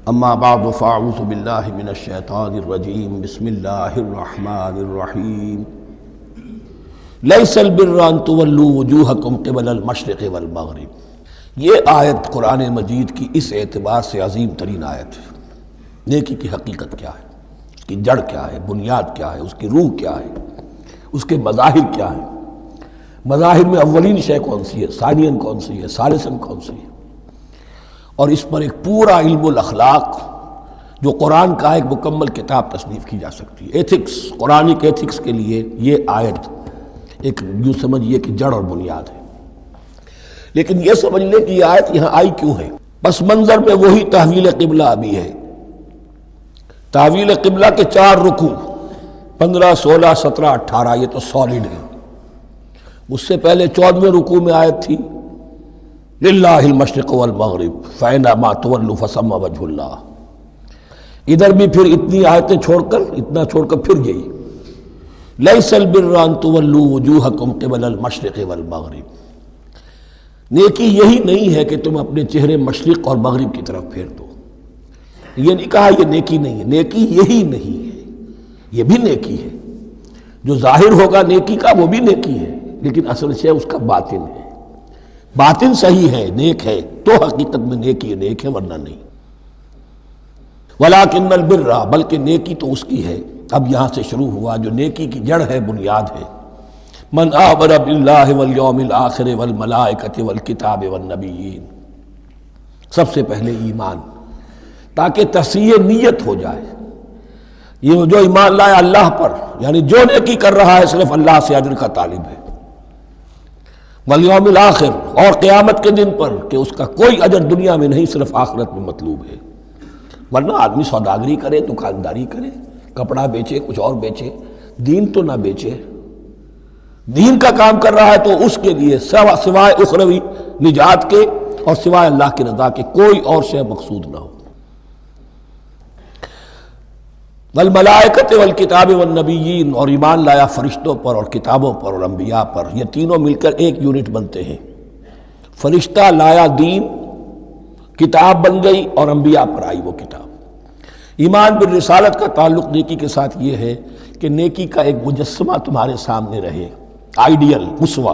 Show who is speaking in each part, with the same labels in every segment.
Speaker 1: اما بعد فاعوذ باللہ من الشیطان الرجیم بسم اللہ الرحمن الرحیم لیس البر ان تولوا وجوہکم قبل المشرق والمغرب۔ یہ آیت قرآن مجید کی اس اعتبار سے عظیم ترین آیت ہے۔ نیکی کی حقیقت کیا ہے، اس کی جڑ کیا ہے، بنیاد کیا ہے، اس کی روح کیا ہے، اس کے مظاہر کیا ہے۔ مظاہر میں اولین شے کون سی ہے، ثانین کون سی ہے، ثالثاً کون سی ہے، اور اس پر ایک پورا علم الاخلاق جو قرآن کا ایک مکمل کتاب تصنیف کی جا سکتی ہے۔ ایتھکس، قرآنک ایتھکس کے لیے یہ آیت ایک یوں سمجھیے کہ جڑ اور بنیاد ہے۔ لیکن یہ سمجھ لیں کہ یہ آیت یہاں آئی کیوں ہے۔ پس منظر میں وہی تحویل قبلہ ابھی ہے۔ تحویل قبلہ کے 4 رکوع 15، 16، 17، 18 یہ تو سالڈ ہے۔ اس سے پہلے 14ویں رکوع میں آیت تھی للہ المشرق والمغرب فأینما تولوا فثم وجہ اللہ۔ ادھر بھی پھر اتنی آیتیں چھوڑ کر پھر یہی لیس البر ان تولوا وجوہکم قبل المشرق والمغرب۔ نیکی یہی نہیں ہے کہ تم اپنے چہرے مشرق اور مغرب کی طرف پھیر دو۔ یہ نہیں کہا یہ نیکی نہیں ہے، نیکی یہی نہیں ہے، یہ بھی نیکی ہے۔ جو ظاہر ہوگا نیکی کا وہ بھی نیکی ہے، لیکن اصل شے اس کا باطن ہے۔ باطن صحیح ہے، نیک ہے تو حقیقت میں نیکی نیک ہے، ورنہ نہیں۔ ولیکن البر، بلکہ نیکی تو اس کی ہے۔ اب یہاں سے شروع ہوا جو نیکی کی جڑ ہے، بنیاد ہے۔ من آمن باللہ والیوم الآخر والملائکۃ والکتاب والنبیین۔ سب سے پہلے ایمان، تاکہ تصحیح نیت ہو جائے۔ یہ جو ایمان لائے اللہ پر، یعنی جو نیکی کر رہا ہے صرف اللہ سے اجر کا طالب ہے، والیوم الآخر، اور قیامت کے دن پر کہ اس کا کوئی اجر دنیا میں نہیں، صرف آخرت میں مطلوب ہے۔ ورنہ آدمی سوداگری کرے، دکانداری کرے، کپڑا بیچے، کچھ اور بیچے، دین تو نہ بیچے۔ دین کا کام کر رہا ہے تو اس کے لیے سوائے اخروی نجات کے اور سوائے اللہ کی رضا کے کوئی اور شے مقصود نہ ہو۔ والملائکۃ والکتاب والنبیین، اور ایمان لایا فرشتوں پر اور کتابوں پر اور انبیاء پر۔ یہ تینوں مل کر ایک یونٹ بنتے ہیں۔ فرشتہ لایا دین، کتاب بن گئی، اور انبیاء پر آئی وہ کتاب۔ ایمان بالرسالت کا تعلق نیکی کے ساتھ یہ ہے کہ نیکی کا ایک مجسمہ تمہارے سامنے رہے، آئیڈیل، اسوہ۔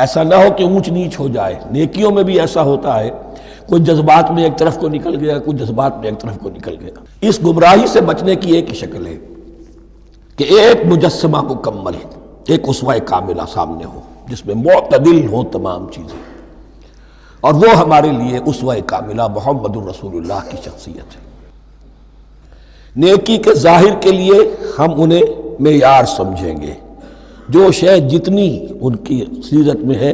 Speaker 1: ایسا نہ ہو کہ اونچ نیچ ہو جائے۔ نیکیوں میں بھی ایسا ہوتا ہے، کوئی جذبات میں ایک طرف کو نکل گیا، کوئی جذبات میں ایک طرف کو نکل گیا۔ اس گمراہی سے بچنے کی ایک ہی شکل ہے کہ ایک مجسمہ مکمل، ایک اسوہ کاملہ سامنے ہو جس میں معتدل ہو تمام چیزیں، اور وہ ہمارے لیے اسوہ کاملہ محمد الرسول اللہ کی شخصیت ہے۔ نیکی کے ظاہر کے لیے ہم انہیں معیار سمجھیں گے، جو شے جتنی ان کی سیرت میں ہے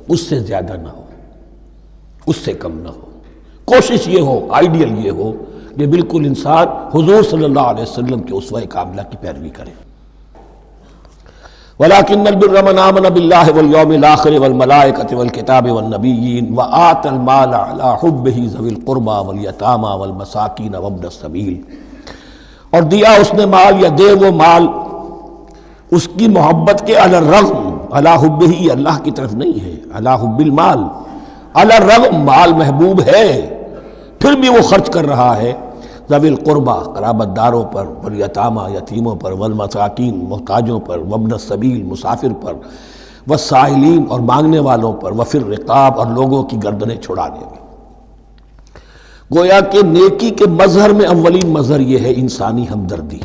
Speaker 1: اس سے زیادہ نہ ہو، اس سے کم نہ ہو۔ کوشش یہ ہو، آئیڈیل یہ ہو کہ بالکل انسان حضور صلی اللہ علیہ وسلم کے اسوہ کاملہ کی پیروی کرے۔ ولیکن البر من آمن باللہ والیوم الآخر والملائکۃ والکتاب والنبیین وآتی المال علی حبہ ذوی القربى والیتامی والمساکین وابن السبیل، اور دیا اس نے مال، یا دے وہ مال اس کی محبت کے علی الرغم، علی حبہ، اللہ کی طرف نہیں ہے، علی حب المال، علی الرغم مال محبوب ہے پھر بھی وہ خرچ کر رہا ہے، ذوی القربہ قرابت داروں پر، والیتامی یتیموں پر، والمساکین محتاجوں پر، وابن السبیل مسافر پر، والسائلین اور مانگنے والوں پر، وفی الرقاب اور لوگوں کی گردنیں چھڑانے میں۔ گویا کہ نیکی کے مظہر میں اولین مظہر یہ ہے انسانی ہمدردی۔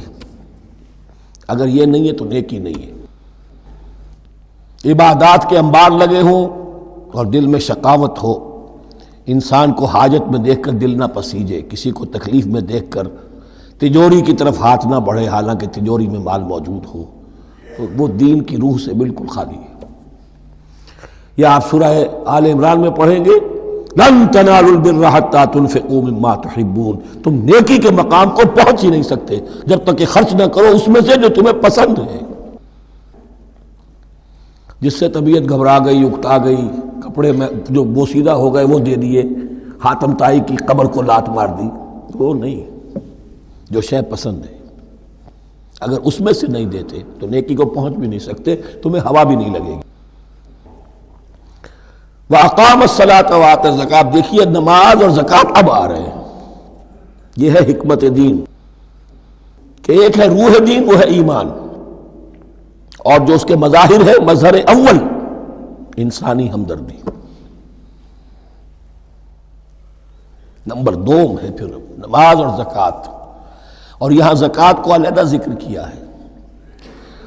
Speaker 1: اگر یہ نہیں ہے تو نیکی نہیں ہے۔ عبادات کے انبار لگے ہوں اور دل میں شقاوت ہو، انسان کو حاجت میں دیکھ کر دل نہ پسیجے، کسی کو تکلیف میں دیکھ کر تجوری کی طرف ہاتھ نہ بڑھے حالانکہ تجوری میں مال موجود ہو، تو وہ دین کی روح سے بالکل خالی ہے۔ یہ آپ سورہ آل عمران میں پڑھیں گے، لن تنالوا البر حتی تنفقوا مما تحبون۔ تم نیکی کے مقام کو پہنچ ہی نہیں سکتے جب تک کہ خرچ نہ کرو اس میں سے جو تمہیں پسند ہے۔ جس سے طبیعت گھبرا گئی، اکتا گئی، کپڑے میں جو بوسیدہ ہو گئے وہ دے دیے، حاتم طائی کی قبر کو لات مار دی، وہ نہیں، جو شے پسند ہے۔ اگر اس میں سے نہیں دیتے تو نیکی کو پہنچ بھی نہیں سکتے، تمہیں ہوا بھی نہیں لگے گی۔ وَأَقَامَ الصَّلَاةَ وَآتَى الزَّكَاةَ، دیکھیے نماز اور زکوٰۃ اب آ رہے ہیں۔ یہ ہے حکمت دین کہ ایک ہے روح دین، وہ ہے ایمان، اور جو اس کے مظاہر ہے، مظہر اول انسانی ہمدردی، نمبر دو ہے پھر نماز اور زکوٰۃ، اور یہاں زکوٰۃ کو علیحدہ ذکر کیا ہے،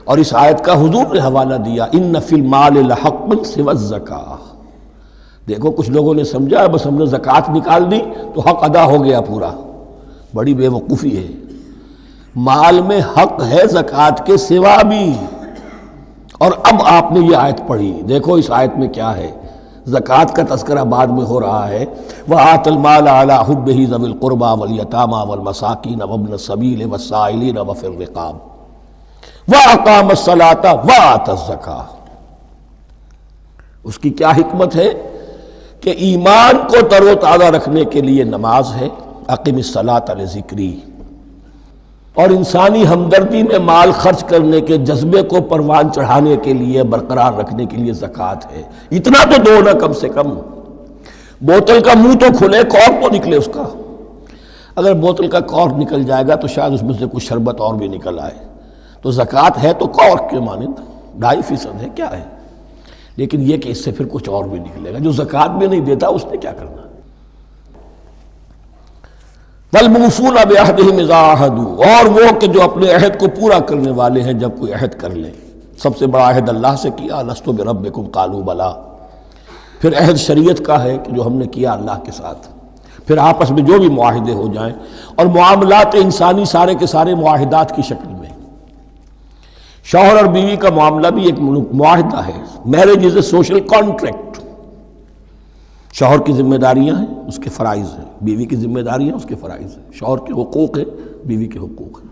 Speaker 1: اور اس آیت کا حضور نے حوالہ دیا ان فی المال لحق سوى الزکاۃ۔ دیکھو کچھ لوگوں نے سمجھا بس ہم نے زکوٰۃ نکال دی تو حق ادا ہو گیا پورا، بڑی بے وقوفی ہے۔ مال میں حق ہے زکوٰۃ کے سوا بھی، اور اب آپ نے یہ آیت پڑھی، دیکھو اس آیت میں کیا ہے، زکوٰۃ کا تذکرہ بعد میں ہو رہا ہے، وَآتَ الْمَالَ عَلَىٰ حُبِّهِ ذَوِي الْقُرْبَىٰ وَالْيَتَامَىٰ وَالْمَسَاكِينَ وَابْنَ السَّبِيلِ وَالسَّائِلِينَ وَفِي الرِّقَابِ وَأَقَامَ الصَّلَاةَ وَآتَى الزَّكَاةَ۔ اس کی کیا حکمت ہے کہ ایمان کو تر و تازہ رکھنے کے لیے نماز ہے، اقم الصلاۃ لذکری، اور انسانی ہمدردی میں مال خرچ کرنے کے جذبے کو پروان چڑھانے کے لیے، برقرار رکھنے کے لیے زکوٰۃ ہے۔ اتنا تو دو نا کم سے کم، بوتل کا منہ تو کھلے، کارک تو نکلے اس کا، اگر بوتل کا کارک نکل جائے گا تو شاید اس میں سے کچھ شربت اور بھی نکل آئے، تو زکوٰۃ ہے تو کارک کے مانند 2.5% ہے، کیا ہے، لیکن یہ کہ اس سے پھر کچھ اور بھی نکلے گا۔ جو زکوٰۃ بھی نہیں دیتا اس نے کیا کرنا؟ وَالْمُوفُونَ بِعَهْدِهِمْ إِذَا عَاهَدُوا، اور وہ کہ جو اپنے عہد کو پورا کرنے والے ہیں جب کوئی عہد کر لیں۔ سب سے بڑا عہد اللہ سے کیا، لَسْتُ بِرَبِّكُمْ قَالُوا بَلَىٰ، پھر عہد شریعت کا ہے کہ جو ہم نے کیا اللہ کے ساتھ، پھر آپس میں جو بھی معاہدے ہو جائیں، اور معاملات انسانی سارے کے سارے معاہدات کی شکل میں۔ شوہر اور بیوی کا معاملہ بھی ایک معاہدہ ہے، marriage is a social contract. شوہر کی ذمہ داریاں ہیں، اس کے فرائض ہیں، بیوی کی ذمہ داریاں اس کے فرائض ہیں، شوہر کے حقوق ہیں، بیوی کے حقوق ہیں،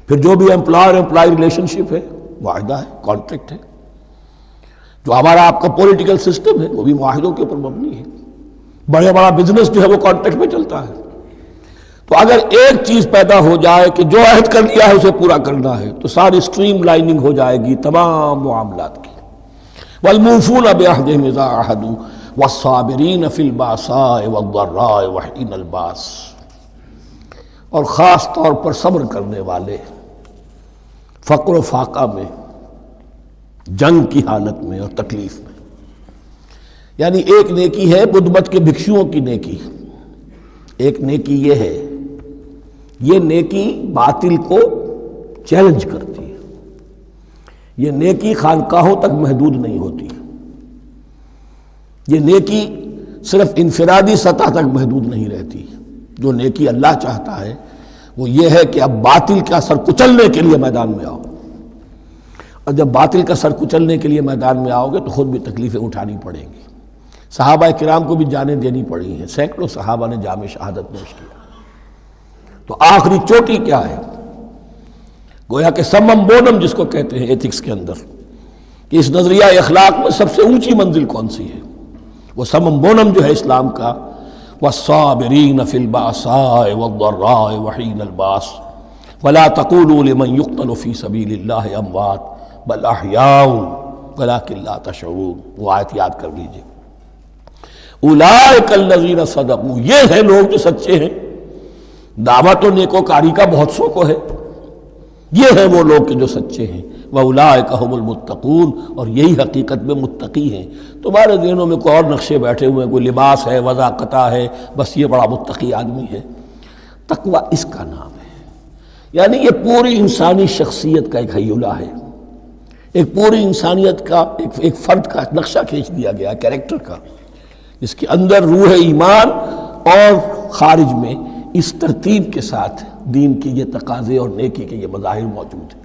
Speaker 1: پھر جو بھی امپلائر امپلائی ریلیشن شپ ہے معاہدہ ہے، کانٹریکٹ ہے۔ جو ہمارا آپ کا پولیٹیکل سسٹم ہے وہ بھی معاہدوں کے اوپر مبنی ہے، بڑا بزنس جو ہے وہ کانٹریکٹ میں چلتا ہے۔ تو اگر ایک چیز پیدا ہو جائے کہ جو عہد کر لیا ہے اسے پورا کرنا ہے، تو ساری اسٹریم لائننگ ہو جائے گی تمام معاملات کی۔ وَالْمُوفُونَ بِعَهْدِهِمْ إِذَا عَاهَدُوا وَالصَّابِرِينَ فِي الْبَأْسَاءِ وَالضَّرَّاءِ وَحِينَ الْبَأْسِ، اور خاص طور پر صبر کرنے والے فقر و فاقہ میں، جنگ کی حالت میں اور تکلیف میں۔ یعنی ایک نیکی ہے بدھ مت کے بھکشوؤں کی نیکی، ایک نیکی یہ ہے، یہ نیکی باطل کو چیلنج کرتی ہے، یہ نیکی خانقاہوں تک محدود نہیں ہوتی، یہ نیکی صرف انفرادی سطح تک محدود نہیں رہتی۔ جو نیکی اللہ چاہتا ہے وہ یہ ہے کہ اب باطل کا سر کچلنے کے لیے میدان میں آؤ، اور جب باطل کا سر کچلنے کے لیے میدان میں آؤ گے تو خود بھی تکلیفیں اٹھانی پڑیں گی۔ صحابہ کرام کو بھی جانیں دینی پڑی ہیں، سینکڑوں صحابہ نے جام شہادت نوش کیا۔ تو آخری چوٹی کیا ہے؟ گویا کہ سمم بونم جس کو کہتے ہیں ایتھکس کے اندر، کہ اس نظریہ اخلاق میں سب سے اونچی منزل کون سی ہے؟ وہ سمم بونم جو ہے اسلام کا، وَالصَّابِرِينَ فِي الْبَأْسَاءِ وَالضَّرَّاءِ وَحِينَ الْبَأْسِ وَلَا تَقُولُوا لِمَنْ يُقْتَلُ فِي سَبِيلِ اللَّهِ أَمْوَاتٌ بَلْ أَحْيَاءٌ وَلَكِنْ لَا تَشْعُرُونَ۔ وہ آیت یاد کر لیجئے، اولئک الذین صدقوا، یہ ہیں لوگ جو سچے ہیں۔ دعوت و نیکوکاری کا بہت سو کو ہے، یہ ہیں وہ لوگ کہ جو سچے ہیں۔ وَأُولَئِكَ هُمُ الْمُتَّقُونَ، اور یہی حقیقت میں متقی ہیں۔ تمہارے ذہنوں میں کوئی اور نقشے بیٹھے ہوئے ہیں، کوئی لباس ہے، وضاقتہ ہے، بس یہ بڑا متقی آدمی ہے۔ تقویٰ اس کا نام ہے، یعنی یہ پوری انسانی شخصیت کا ایک ہیولہ ہے، ایک پوری انسانیت کا ایک فرد کا نقشہ کھینچ دیا گیا کیریکٹر کا، جس کے اندر روح ایمان اور خارج میں اس ترتیب کے ساتھ دین کی یہ تقاضے اور نیکی کے یہ مظاہر موجود ہیں۔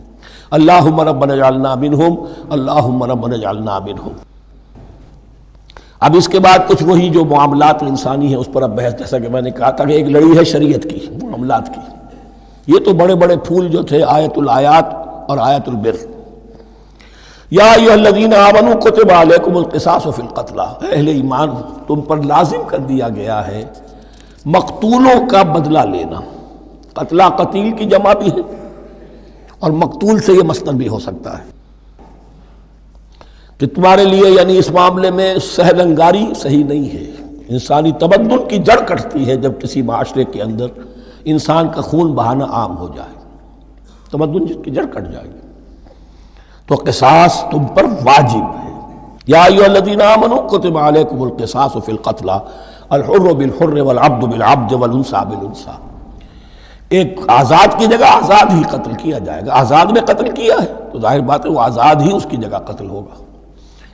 Speaker 1: اللہم ربنا اجعلنا منہم، اللہم ربنا اجعلنا منہم۔ اب اس کے بعد کچھ وہی جو معاملات انسانی ہیں اس پر اب بحث، جیسا کہ میں نے کہا تھا کہ ایک لڑی ہے شریعت کی، معاملات کی۔ یہ تو بڑے بڑے پھول جو تھے، آیت الآیات اور آیت البر۔ یا ایھا الذین آمنوا کتب علیکم القصاص فی القتلی، اہل ایمان تم پر لازم کر دیا گیا ہے مقتولوں کا بدلہ لینا۔ قتلہ قتیل کی جمع بھی ہے، اور مقتول سے یہ مصدر بھی ہو سکتا ہے کہ تمہارے لیے، یعنی اس معاملے میں سہل انگاری صحیح نہیں ہے۔ انسانی تمدن کی جڑ کٹتی ہے جب کسی معاشرے کے اندر انسان کا خون بہانا عام ہو جائے، تمدن کی جڑ کٹ جائے گی۔ تو قصاص تم پر واجب ہے۔ یا ایھا الذین آمنوا کتب علیکم القصاص فی القتلی الحر بالحر والعبد بالعبد والانثی بالانثی۔ ایک آزاد کی جگہ آزاد ہی قتل کیا جائے گا۔ آزاد نے قتل کیا ہے تو ظاہر بات ہے وہ آزاد ہی اس کی جگہ قتل ہوگا۔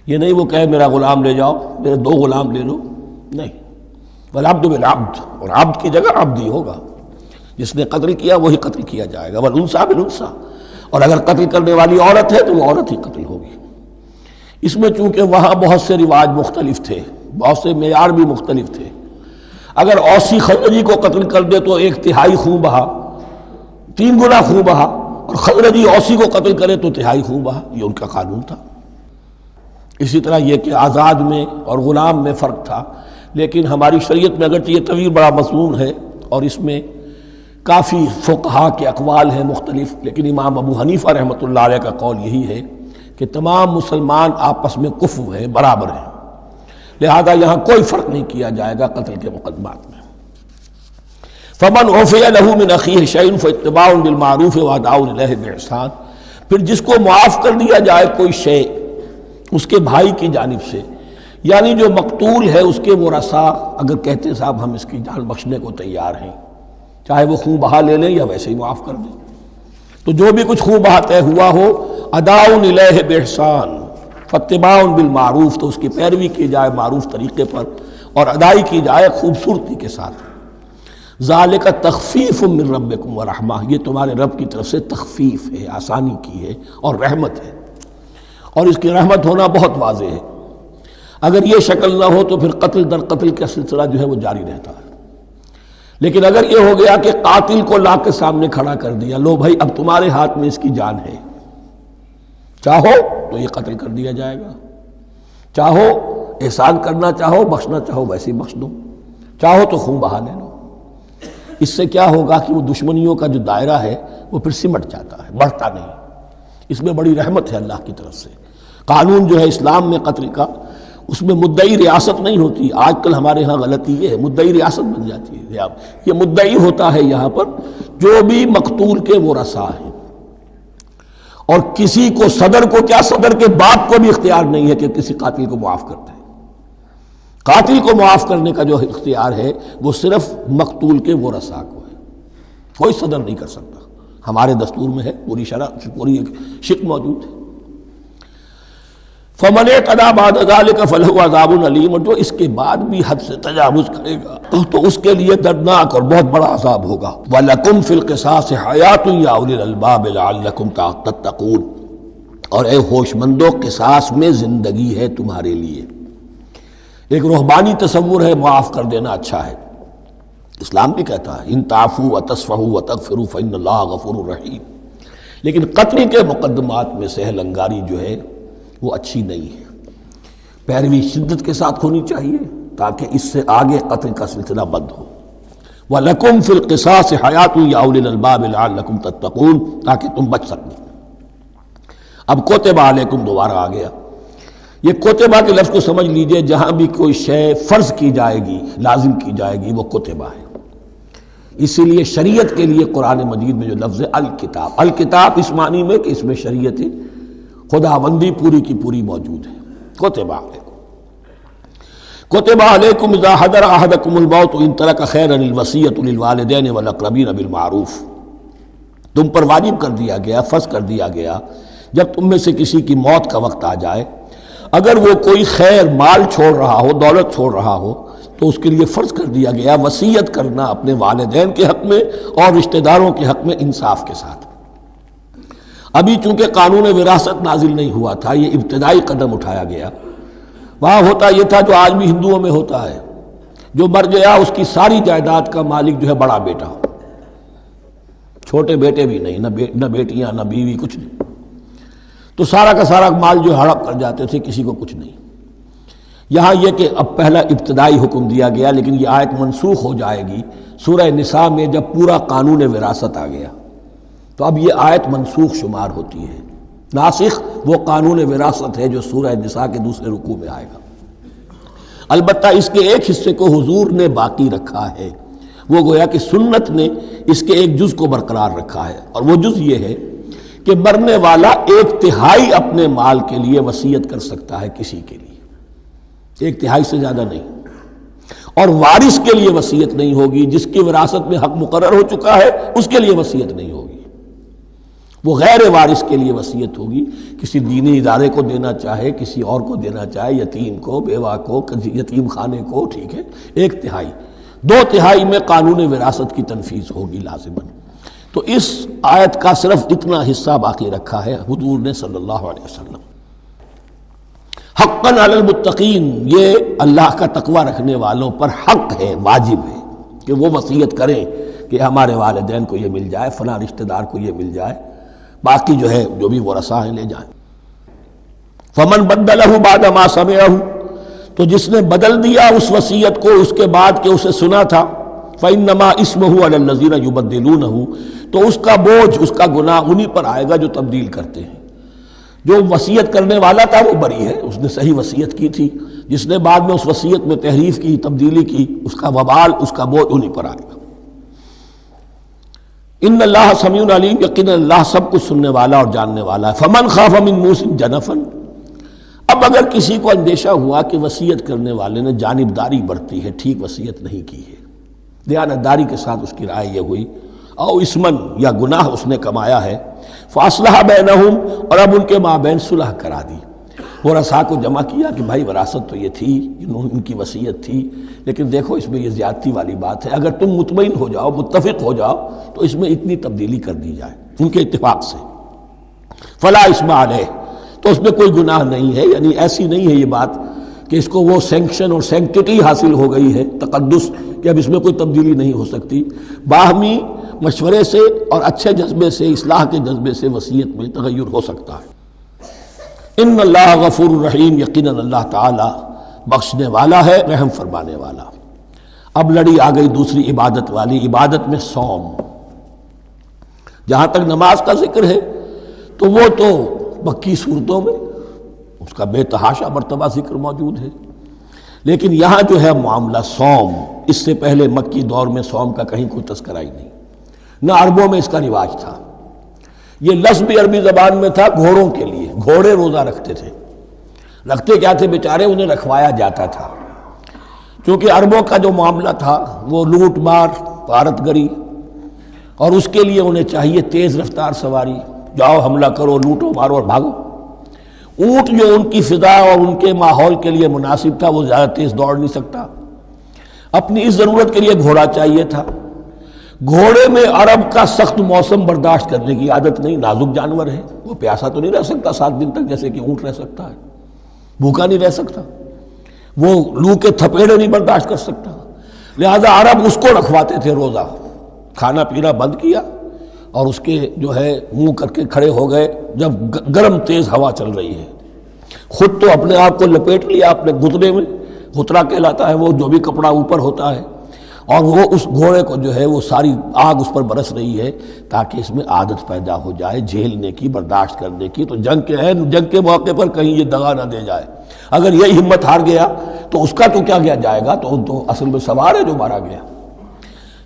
Speaker 1: یہ نہیں وہ کہے میرا غلام لے جاؤ، میرے 2 غلام لے لو، نہیں، والعبد بالعبد، اور عبد کی جگہ عبد ہی ہوگا، جس نے قتل کیا وہی قتل کیا جائے گا، والانثی بالانثی، اور اگر قتل کرنے والی عورت ہے تو وہ عورت ہی قتل ہوگی۔ اس میں چونکہ وہاں بہت سے رواج مختلف تھے، بہت سے معیار بھی مختلف تھے۔ اگر اوسی خزرجی کو قتل کر دے تو 1/3 خون بہا، 3 گنا خون بہا، اور خزرجی اوسی کو قتل کرے تو 1/3 خون بہا، یہ ان کا قانون تھا۔ اسی طرح یہ کہ آزاد میں اور غلام میں فرق تھا، لیکن ہماری شریعت میں اگرچہ یہ طویل بڑا مضمون ہے اور اس میں کافی فقہا کے اقوال ہیں مختلف، لیکن امام ابو حنیفہ رحمۃ اللہ علیہ کا قول یہی ہے کہ تمام مسلمان آپس میں کفو ہیں، برابر ہیں، لہذا یہاں کوئی فرق نہیں کیا جائے گا قتل کے مقدمات میں۔ فمن عفی لہ من اخیہ شیء فاتباع بالمعروف واداء الیہ باحسان، پھر جس کو معاف کر دیا جائے کوئی شے اس کے بھائی کی جانب سے، یعنی جو مقتول ہے اس کے ورثاء اگر کہتے ہیں صاحب ہم اس کی جان بخشنے کو تیار ہیں، چاہے وہ خون بہا لے لیں یا ویسے ہی معاف کر دیں، تو جو بھی کچھ خون بہا طے ہوا ہو اداء الیہ باحسان فاتباع بالمعروف، تو اس کی پیروی کی جائے معروف طریقے پر اور ادائی کی جائے خوبصورتی کے ساتھ۔ ذالک تخفیف من ربکم ورحمہ، یہ تمہارے رب کی طرف سے تخفیف ہے، آسانی کی ہے اور رحمت ہے، اور اس کی رحمت ہونا بہت واضح ہے۔ اگر یہ شکل نہ ہو تو پھر قتل در قتل کا سلسلہ جو ہے وہ جاری رہتا ہے، لیکن اگر یہ ہو گیا کہ قاتل کو لا کے سامنے کھڑا کر دیا، لو بھائی اب تمہارے ہاتھ میں اس کی جان ہے، چاہو تو یہ قتل کر دیا جائے گا، چاہو احسان کرنا چاہو بخشنا چاہو ویسے ہی بخش دو، چاہو تو خون بہا لے لو۔ اس سے کیا ہوگا کہ وہ دشمنیوں کا جو دائرہ ہے وہ پھر سمٹ جاتا ہے، بڑھتا نہیں۔ اس میں بڑی رحمت ہے اللہ کی طرف سے۔ قانون جو ہے اسلام میں قتل کا، اس میں مدعی ریاست نہیں ہوتی۔ آج کل ہمارے ہاں غلطی یہ ہے، مدعی ریاست بن جاتی ہے۔ یہ مدعی ہوتا ہے یہاں پر جو بھی مقتول کے ورثاء ہیں، اور کسی کو صدر کو کیا، صدر کے باپ کو بھی اختیار نہیں ہے کہ کسی قاتل کو معاف کر دے۔ قاتل کو معاف کرنے کا جو اختیار ہے وہ صرف مقتول کے ورثاء کو ہے، کوئی صدر نہیں کر سکتا۔ ہمارے دستور میں ہے، پوری شرع پوری شق موجود ہے۔ فمن اعتدی بعد ذلک فلہ عذاب علیم، اور جو اس کے بعد بھی حد سے تجاوز کرے گا تو اس کے لیے دردناک اور بہت بڑا عذاب ہوگا۔ وَلَكُمْ فِي الْقِصَاصِ حَيَاةٌ يَا أُولِي الْأَلْبَابِ لَعَلَّكُمْ تَتَّقُونَ، اور اے ہوش مندو قصاص میں زندگی ہے تمہارے لیے۔ ایک روحانی تصور ہے معاف کر دینا اچھا ہے، اسلام بھی کہتا ہے ان تعفوا وتصفحوا وتغفروا فإن اللہ غفور رحیم، لیکن قتل کے مقدمات میں سہل انگاری جو ہے وہ اچھی نہیں ہے، پیروی شدت کے ساتھ ہونی چاہیے تاکہ اس سے آگے قتل کا سلسلہ بند ہو۔ وَلَكُمْ فِي الْقِصَاصِ حَيَاةٌ يَا أُولِي الْأَلْبَابِ لَعَلَّكُمْ تَتَّقُونَ، تاکہ تم بچ سکیں۔ اب کوتبہ علیکم دوبارہ آ گیا۔ یہ کوتبہ کے لفظ کو سمجھ لیجئے، جہاں بھی کوئی شے فرض کی جائے گی، لازم کی جائے گی، وہ کوتبہ ہے۔ اسی لیے شریعت کے لیے قرآن مجید میں جو لفظ ہے الکتاب، الکتاب اس معنی میں کہ اس میں شریعت خداوندی پوری کی پوری موجود ہے۔ کتب علیکم، کتب علیکم اذا حضر احدکم الموت ان ترک خیرا الوصیۃ للوالدین والاقربین بالمعروف، تم پر واجب کر دیا گیا، فرض کر دیا گیا، جب تم میں سے کسی کی موت کا وقت آ جائے، اگر وہ کوئی خیر مال چھوڑ رہا ہو، دولت چھوڑ رہا ہو، تو اس کے لیے فرض کر دیا گیا وصیت کرنا اپنے والدین کے حق میں اور رشتہ داروں کے حق میں انصاف کے ساتھ۔ ابھی چونکہ قانون وراثت نازل نہیں ہوا تھا، یہ ابتدائی قدم اٹھایا گیا۔ وہاں ہوتا یہ تھا جو آج بھی ہندوؤں میں ہوتا ہے، جو مر گیا اس کی ساری جائیداد کا مالک جو ہے بڑا بیٹا، چھوٹے بیٹے بھی نہیں، نہ بیٹیاں نہ بیوی، کچھ نہیں، تو سارا کا سارا مال جو ہڑپ کر جاتے تھے، کسی کو کچھ نہیں۔ یہاں یہ کہ اب پہلا ابتدائی حکم دیا گیا، لیکن یہ آیت منسوخ ہو جائے گی سورہ نساء میں جب پورا قانون وراثت آ گیا، تو اب یہ آیت منسوخ شمار ہوتی ہے۔ ناسخ وہ قانون وراثت ہے جو سورہ نساء کے دوسرے رکوع میں آئے گا۔ البتہ اس کے ایک حصے کو حضور نے باقی رکھا ہے، وہ گویا کہ سنت نے اس کے ایک جز کو برقرار رکھا ہے، اور وہ جز یہ ہے کہ مرنے والا 1/3 اپنے مال کے لیے وصیت کر سکتا ہے کسی کے لیے، 1/3 سے زیادہ نہیں، اور وارث کے لیے وصیت نہیں ہوگی، جس کی وراثت میں حق مقرر ہو چکا ہے اس کے لیے وصیت نہیں ہوگی، وہ غیر وارث کے لیے وصیت ہوگی، کسی دینی ادارے کو دینا چاہے، کسی اور کو دینا چاہے، یتیم کو، بیوہ کو، یتیم خانے کو، ٹھیک ہے، 1/3، 2/3 میں قانون وراثت کی تنفیذ ہوگی لازماً۔ تو اس آیت کا صرف اتنا حصہ باقی رکھا ہے حضور نے صلی اللہ علیہ وسلم۔ حقاً علی المتقین، یہ اللہ کا تقوی رکھنے والوں پر حق ہے، واجب ہے کہ وہ وصیت کریں کہ ہمارے والدین کو یہ مل جائے، فلاں رشتہ دار کو یہ مل جائے، باقی جو ہے جو بھی ورثاء ہیں لے جائیں۔ فمن بدلہ بعد ما سمعہ، تو جس نے بدل دیا اس وصیت کو اس کے بعد کہ اسے سنا تھا، فإنما اسمہ علی الذین یبدلونہ، تو اس کا بوجھ، اس کا گناہ انہی پر آئے گا جو تبدیل کرتے ہیں۔ جو وصیت کرنے والا تھا وہ بری ہے، اس نے صحیح وصیت کی تھی، جس نے بعد میں اس وصیت میں تحریف کی، تبدیلی کی، اس کا وبال، اس کا بوجھ انہی پر آئے گا۔ ان اللہ سمیع علیم، یقینا اللہ سب کچھ سننے والا اور جاننے والا ہے۔ فمن خاف من موص جنفا، اب اگر کسی کو اندیشہ ہوا کہ وصیت کرنے والے نے جانبداری برتی ہے، ٹھیک وصیت نہیں کی ہے، دیانتداری کے ساتھ اس کی رائے یہ ہوئی، او اسمن، یا گناہ اس نے کمایا ہے، فاصلح بینہم، اور اب ان کے مابین صلح کرا دی، ورثاء کو جمع کیا کہ بھائی وراثت تو یہ تھی، ان کی وصیت تھی، لیکن دیکھو اس میں یہ زیادتی والی بات ہے، اگر تم مطمئن ہو جاؤ، متفق ہو جاؤ تو اس میں اتنی تبدیلی کر دی جائے ان کے اتفاق سے، فلا اسم علیہ، تو اس میں کوئی گناہ نہیں ہے، یعنی ایسی نہیں ہے یہ بات کہ اس کو وہ سینکشن اور سینکٹیٹی حاصل ہو گئی ہے، تقدس، کہ اب اس میں کوئی تبدیلی نہیں ہو سکتی، باہمی مشورے سے اور اچھے جذبے سے، اصلاح کے جذبے سے وصیت میں تغیر ہو سکتا ہے۔ ان اللہ غفور الرحیم، یقیناً اللہ تعالی بخشنے والا ہے، رحم فرمانے والا۔ اب لڑی آ گئی دوسری عبادت والی، عبادت میں صوم۔ جہاں تک نماز کا ذکر ہے تو وہ تو مکی صورتوں میں اس کا بے تحاشا مرتبہ ذکر موجود ہے، لیکن یہاں جو ہے معاملہ صوم، اس سے پہلے مکی دور میں صوم کا کہیں کوئی تذکرہ ہی نہیں، نہ عربوں میں اس کا رواج تھا۔ یہ لفظ بھی عربی زبان میں تھا گھوڑوں کے لیے، گھوڑے روزہ رکھتے تھے، رکھتے کیا تھے بیچارے، انہیں رکھوایا جاتا تھا، کیونکہ عربوں کا جو معاملہ تھا وہ لوٹ مار، غارت گری، اور اس کے لیے انہیں چاہیے تیز رفتار سواری، جاؤ حملہ کرو، لوٹو مارو اور بھاگو۔ اونٹ جو ان کی فضا اور ان کے ماحول کے لیے مناسب تھا، وہ زیادہ تیز دوڑ نہیں سکتا، اپنی اس ضرورت کے لیے گھوڑا چاہیے تھا۔ گھوڑے میں عرب کا سخت موسم برداشت کرنے کی عادت نہیں، نازک جانور ہے، وہ پیاسا تو نہیں رہ سکتا 7 دن تک جیسے کہ اونٹ رہ سکتا ہے، بھوکا نہیں رہ سکتا، وہ لو کے تھپیڑے نہیں برداشت کر سکتا، لہذا عرب اس کو رکھواتے تھے روزہ، کھانا پینا بند کیا اور اس کے جو ہے منہ کر کے کھڑے ہو گئے جب گرم تیز ہوا چل رہی ہے، خود تو اپنے آپ کو لپیٹ لیا اپنے گھتنے میں، غترہ کہلاتا ہے وہ جو بھی کپڑا اوپر ہوتا ہے، اور وہ اس گھوڑے کو جو ہے وہ ساری آگ اس پر برس رہی ہے تاکہ اس میں عادت پیدا ہو جائے جھیلنے کی، برداشت کرنے کی، تو جنگ کے موقع پر کہیں یہ دغا نہ دے جائے، اگر یہی ہمت ہار گیا تو اس کا تو کیا گیا جائے گا، تو اصل میں سوار ہے جو مارا گیا۔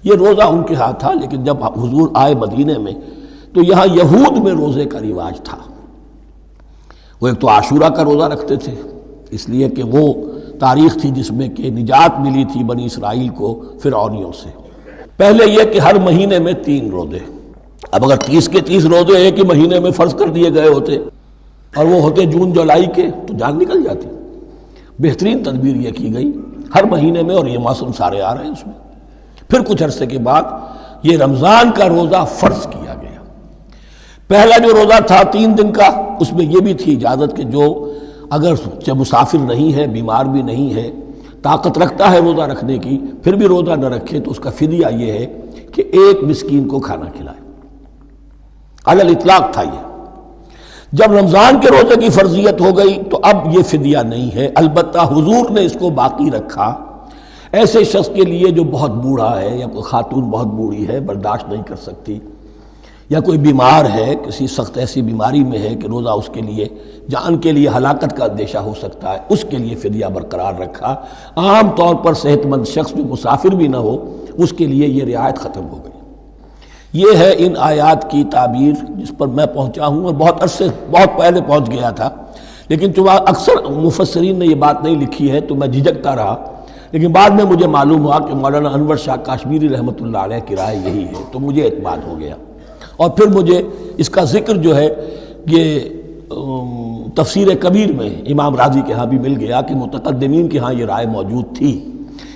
Speaker 1: یہ روزہ ان کے ہاتھ تھا، لیکن جب حضور آئے مدینے میں تو یہاں یہود میں روزے کا رواج تھا، وہ ایک تو عاشورہ کا روزہ رکھتے تھے، اس لیے کہ وہ تاریخ تھی جس میں کہ نجات ملی تھی بنی اسرائیل کو فرعونیوں سے۔ پہلے یہ کہ ہر مہینے میں 3 روزے، اب اگر 30 کے 30 روزے ایک ہی مہینے میں فرض کر دیے گئے ہوتے اور وہ ہوتے جون جولائی کے تو جان نکل جاتی۔ بہترین تدبیر یہ کی گئی ہر مہینے میں، اور یہ موسم سارے آ رہے ہیں اس میں۔ پھر کچھ عرصے کے بعد یہ رمضان کا روزہ فرض کیا گیا۔ پہلا جو روزہ تھا 3 دن کا، اس میں یہ بھی تھی اجازت کہ جو اگر مسافر نہیں ہے، بیمار بھی نہیں ہے، طاقت رکھتا ہے روزہ رکھنے کی، پھر بھی روزہ نہ رکھے تو اس کا فدیہ یہ ہے کہ 1 مسکین کو کھانا کھلائے، علی الاطلاق تھا یہ۔ جب رمضان کے روزے کی فرضیت ہو گئی تو اب یہ فدیہ نہیں ہے، البتہ حضور نے اس کو باقی رکھا ایسے شخص کے لیے جو بہت بوڑھا ہے یا کوئی خاتون بہت بوڑھی ہے، برداشت نہیں کر سکتی، یا کوئی بیمار ہے، کسی سخت ایسی بیماری میں ہے کہ روزہ اس کے لیے جان کے لیے ہلاکت کا اندیشہ ہو سکتا ہے، اس کے لیے فدیہ برقرار رکھا۔ عام طور پر صحت مند شخص جو مسافر بھی نہ ہو اس کے لیے یہ رعایت ختم ہو گئی۔ یہ ہے ان آیات کی تعبیر جس پر میں پہنچا ہوں، اور بہت عرصے بہت پہلے پہنچ گیا تھا، لیکن چونکہ اکثر مفسرین نے یہ بات نہیں لکھی ہے تو میں جھجکتا رہا، لیکن بعد میں مجھے معلوم ہوا کہ مولانا انور شاہ کاشمیری رحمۃ اللہ علیہ کی رائے یہی ہے، تو مجھے اعتماد ہو گیا۔ اور پھر مجھے اس کا ذکر جو ہے یہ تفسیر کبیر میں امام راضی کے ہاں بھی مل گیا کہ متقدمین کے ہاں یہ رائے موجود تھی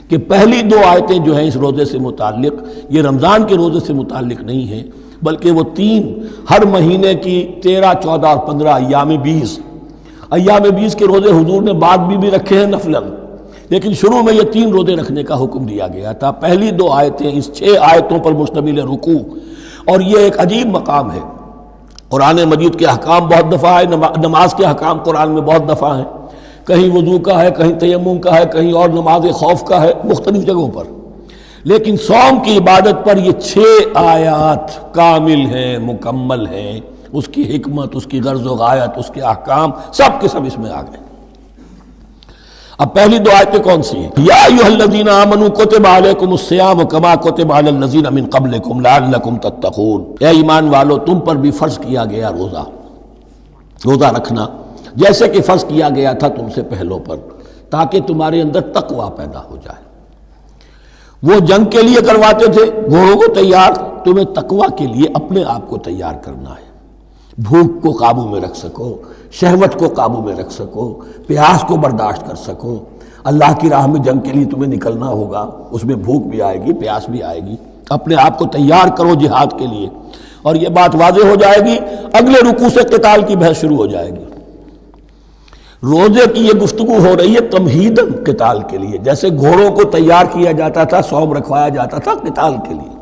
Speaker 1: کہ پہلی 2 آیتیں جو ہیں اس روزے سے متعلق یہ رمضان کے روزے سے متعلق نہیں ہیں، بلکہ وہ 3 ہر مہینے کی 13، 14 اور 15 ایام 20 کے روزے حضور نے بعد بھی رکھے ہیں نفلاً، لیکن شروع میں یہ 3 روزے رکھنے کا حکم دیا گیا تھا۔ پہلی 2 آیتیں اس 6 آیتوں پر مشتمل رکوع، اور یہ ایک عجیب مقام ہے۔ قرآن مجید کے احکام بہت دفعہ ہے، نماز کے احکام قرآن میں بہت دفعہ ہیں، کہیں وضو کا ہے، کہیں تیمم کا ہے، کہیں اور نماز خوف کا ہے، مختلف جگہوں پر، لیکن صوم کی عبادت پر یہ 6 آیات کامل ہیں، مکمل ہیں، اس کی حکمت، اس کی غرض و غایت، اس کے احکام سب کے سب اس میں آ گئے۔ اب پہلی 2 آیتیں کون سی ہیں؟ یا ایھا الذین آمنوا کتب علیکم الصیام کما کتب علی الذین من قبلکم لعلکم تتقون، اے ایمان والو تم پر بھی فرض کیا گیا روزہ رکھنا جیسے کہ فرض کیا گیا تھا تم سے پہلوں پر، تاکہ تمہارے اندر تقویٰ پیدا ہو جائے۔ وہ جنگ کے لیے کرواتے تھے گھوڑوں کو تیار، تمہیں تقویٰ کے لیے اپنے آپ کو تیار کرنا ہے، بھوک کو قابو میں رکھ سکو، شہوت کو قابو میں رکھ سکو، پیاس کو برداشت کر سکو۔ اللہ کی راہ میں جنگ کے لیے تمہیں نکلنا ہوگا، اس میں بھوک بھی آئے گی، پیاس بھی آئے گی، اپنے آپ کو تیار کرو جہاد کے لیے۔ اور یہ بات واضح ہو جائے گی، اگلے رکوع سے قتال کی بحث شروع ہو جائے گی۔ روزے کی یہ گفتگو ہو رہی ہے تمہیداً قتال کے لیے، جیسے گھوڑوں کو تیار کیا جاتا تھا، صوم رکھوایا جاتا تھا قتال کے لیے۔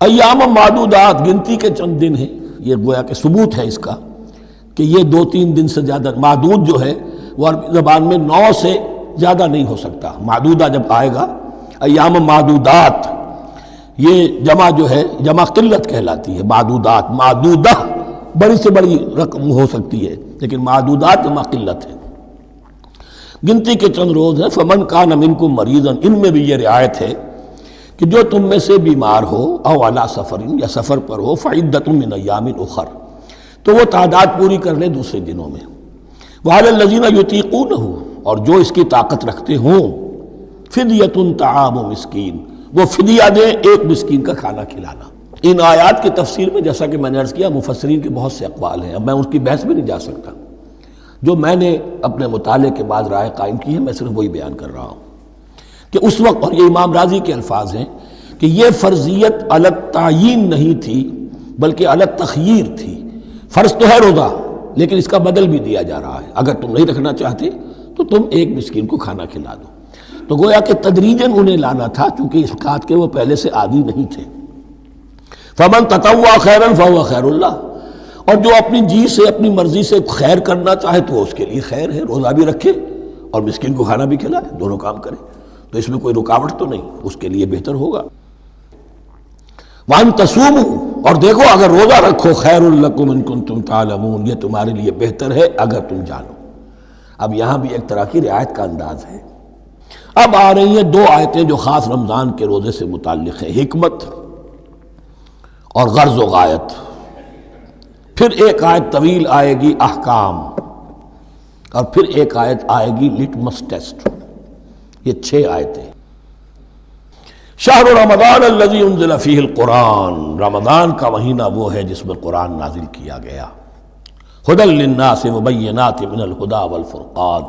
Speaker 1: ایام معدودات، گنتی کے چند دن ہیں، یہ گویا کہ ثبوت ہے اس کا کہ یہ 2-3 دن سے زیادہ، معدود جو ہے وہ عربی زبان میں 9 سے زیادہ نہیں ہو سکتا۔ معدودہ جب آئے گا، ایام معدودات، یہ جمع جو ہے جمع قلت کہلاتی ہے۔ معدودات، معدودہ بڑی سے بڑی رقم ہو سکتی ہے، لیکن معدودات جمع قلت ہے۔ گنتی کے چند روز ہیں۔ فمن کان منکم مریضا، ان میں بھی یہ رعایت ہے کہ جو تم میں سے بیمار ہو، او علی سفر، یا سفر پر ہو، فعدۃ من ایام اخر، تو وہ تعداد پوری کر لے دوسرے دنوں میں۔ وعلی الذین یطیقونہ، اور جو اس کی طاقت رکھتے ہوں، فدیۃ طعام مسکین، وہ فدیہ دیں، ایک مسکین کا کھانا کھلانا۔ ان آیات کی تفسیر میں جیسا کہ میں نے عرض کیا مفسرین کے بہت سے اقوال ہیں، اب میں اس کی بحث بھی نہیں جا سکتا، جو میں نے اپنے مطالعے کے بعد رائے قائم کی ہے میں صرف وہی بیان کر رہا ہوں کہ اس وقت، اور یہ امام راضی کے الفاظ ہیں کہ یہ فرضیت الگ تعیین نہیں تھی بلکہ الگ تخییر تھی۔ فرض تو ہے روزہ، لیکن اس کا بدل بھی دیا جا رہا ہے، اگر تم نہیں رکھنا چاہتے تو تم ایک مسکین کو کھانا کھلا دو۔ تو گویا کہ تدریجاً انہیں لانا تھا، چونکہ اس بات کے وہ پہلے سے عادی نہیں تھے۔ فمن تطوع خیرا فهو خیر اللہ، اور جو اپنی جی سے، اپنی مرضی سے خیر کرنا چاہے تو اس کے لیے خیر ہے، روزہ بھی رکھے اور مسکین کو کھانا بھی کھلائے، دونوں کام کرے، تو اس میں کوئی رکاوٹ تو نہیں، اس کے لیے بہتر ہوگا۔ وَأَن تَصُومُوا، اور دیکھو اگر روزہ رکھو، خیر لکم ان کنتم تعلمون، یہ تمہارے لیے بہتر ہے اگر تم جانو۔ اب یہاں بھی ایک طرح کی رعایت کا انداز ہے۔ اب آ رہی ہیں 2 آیتیں جو خاص رمضان کے روزے سے متعلق ہیں، حکمت اور غرض و غایت۔ پھر ایک آیت طویل آئے گی، احکام، اور پھر ایک آیت آئے گی لٹمس ٹیسٹ۔ یہ 6 آیتیں۔ شہر رمضان الذی انزل فیہ القرآن، رمضان کا مہینہ وہ ہے جس میں قرآن نازل کیا گیا۔ ھدی للناس وبینات من الھدی والفرقان،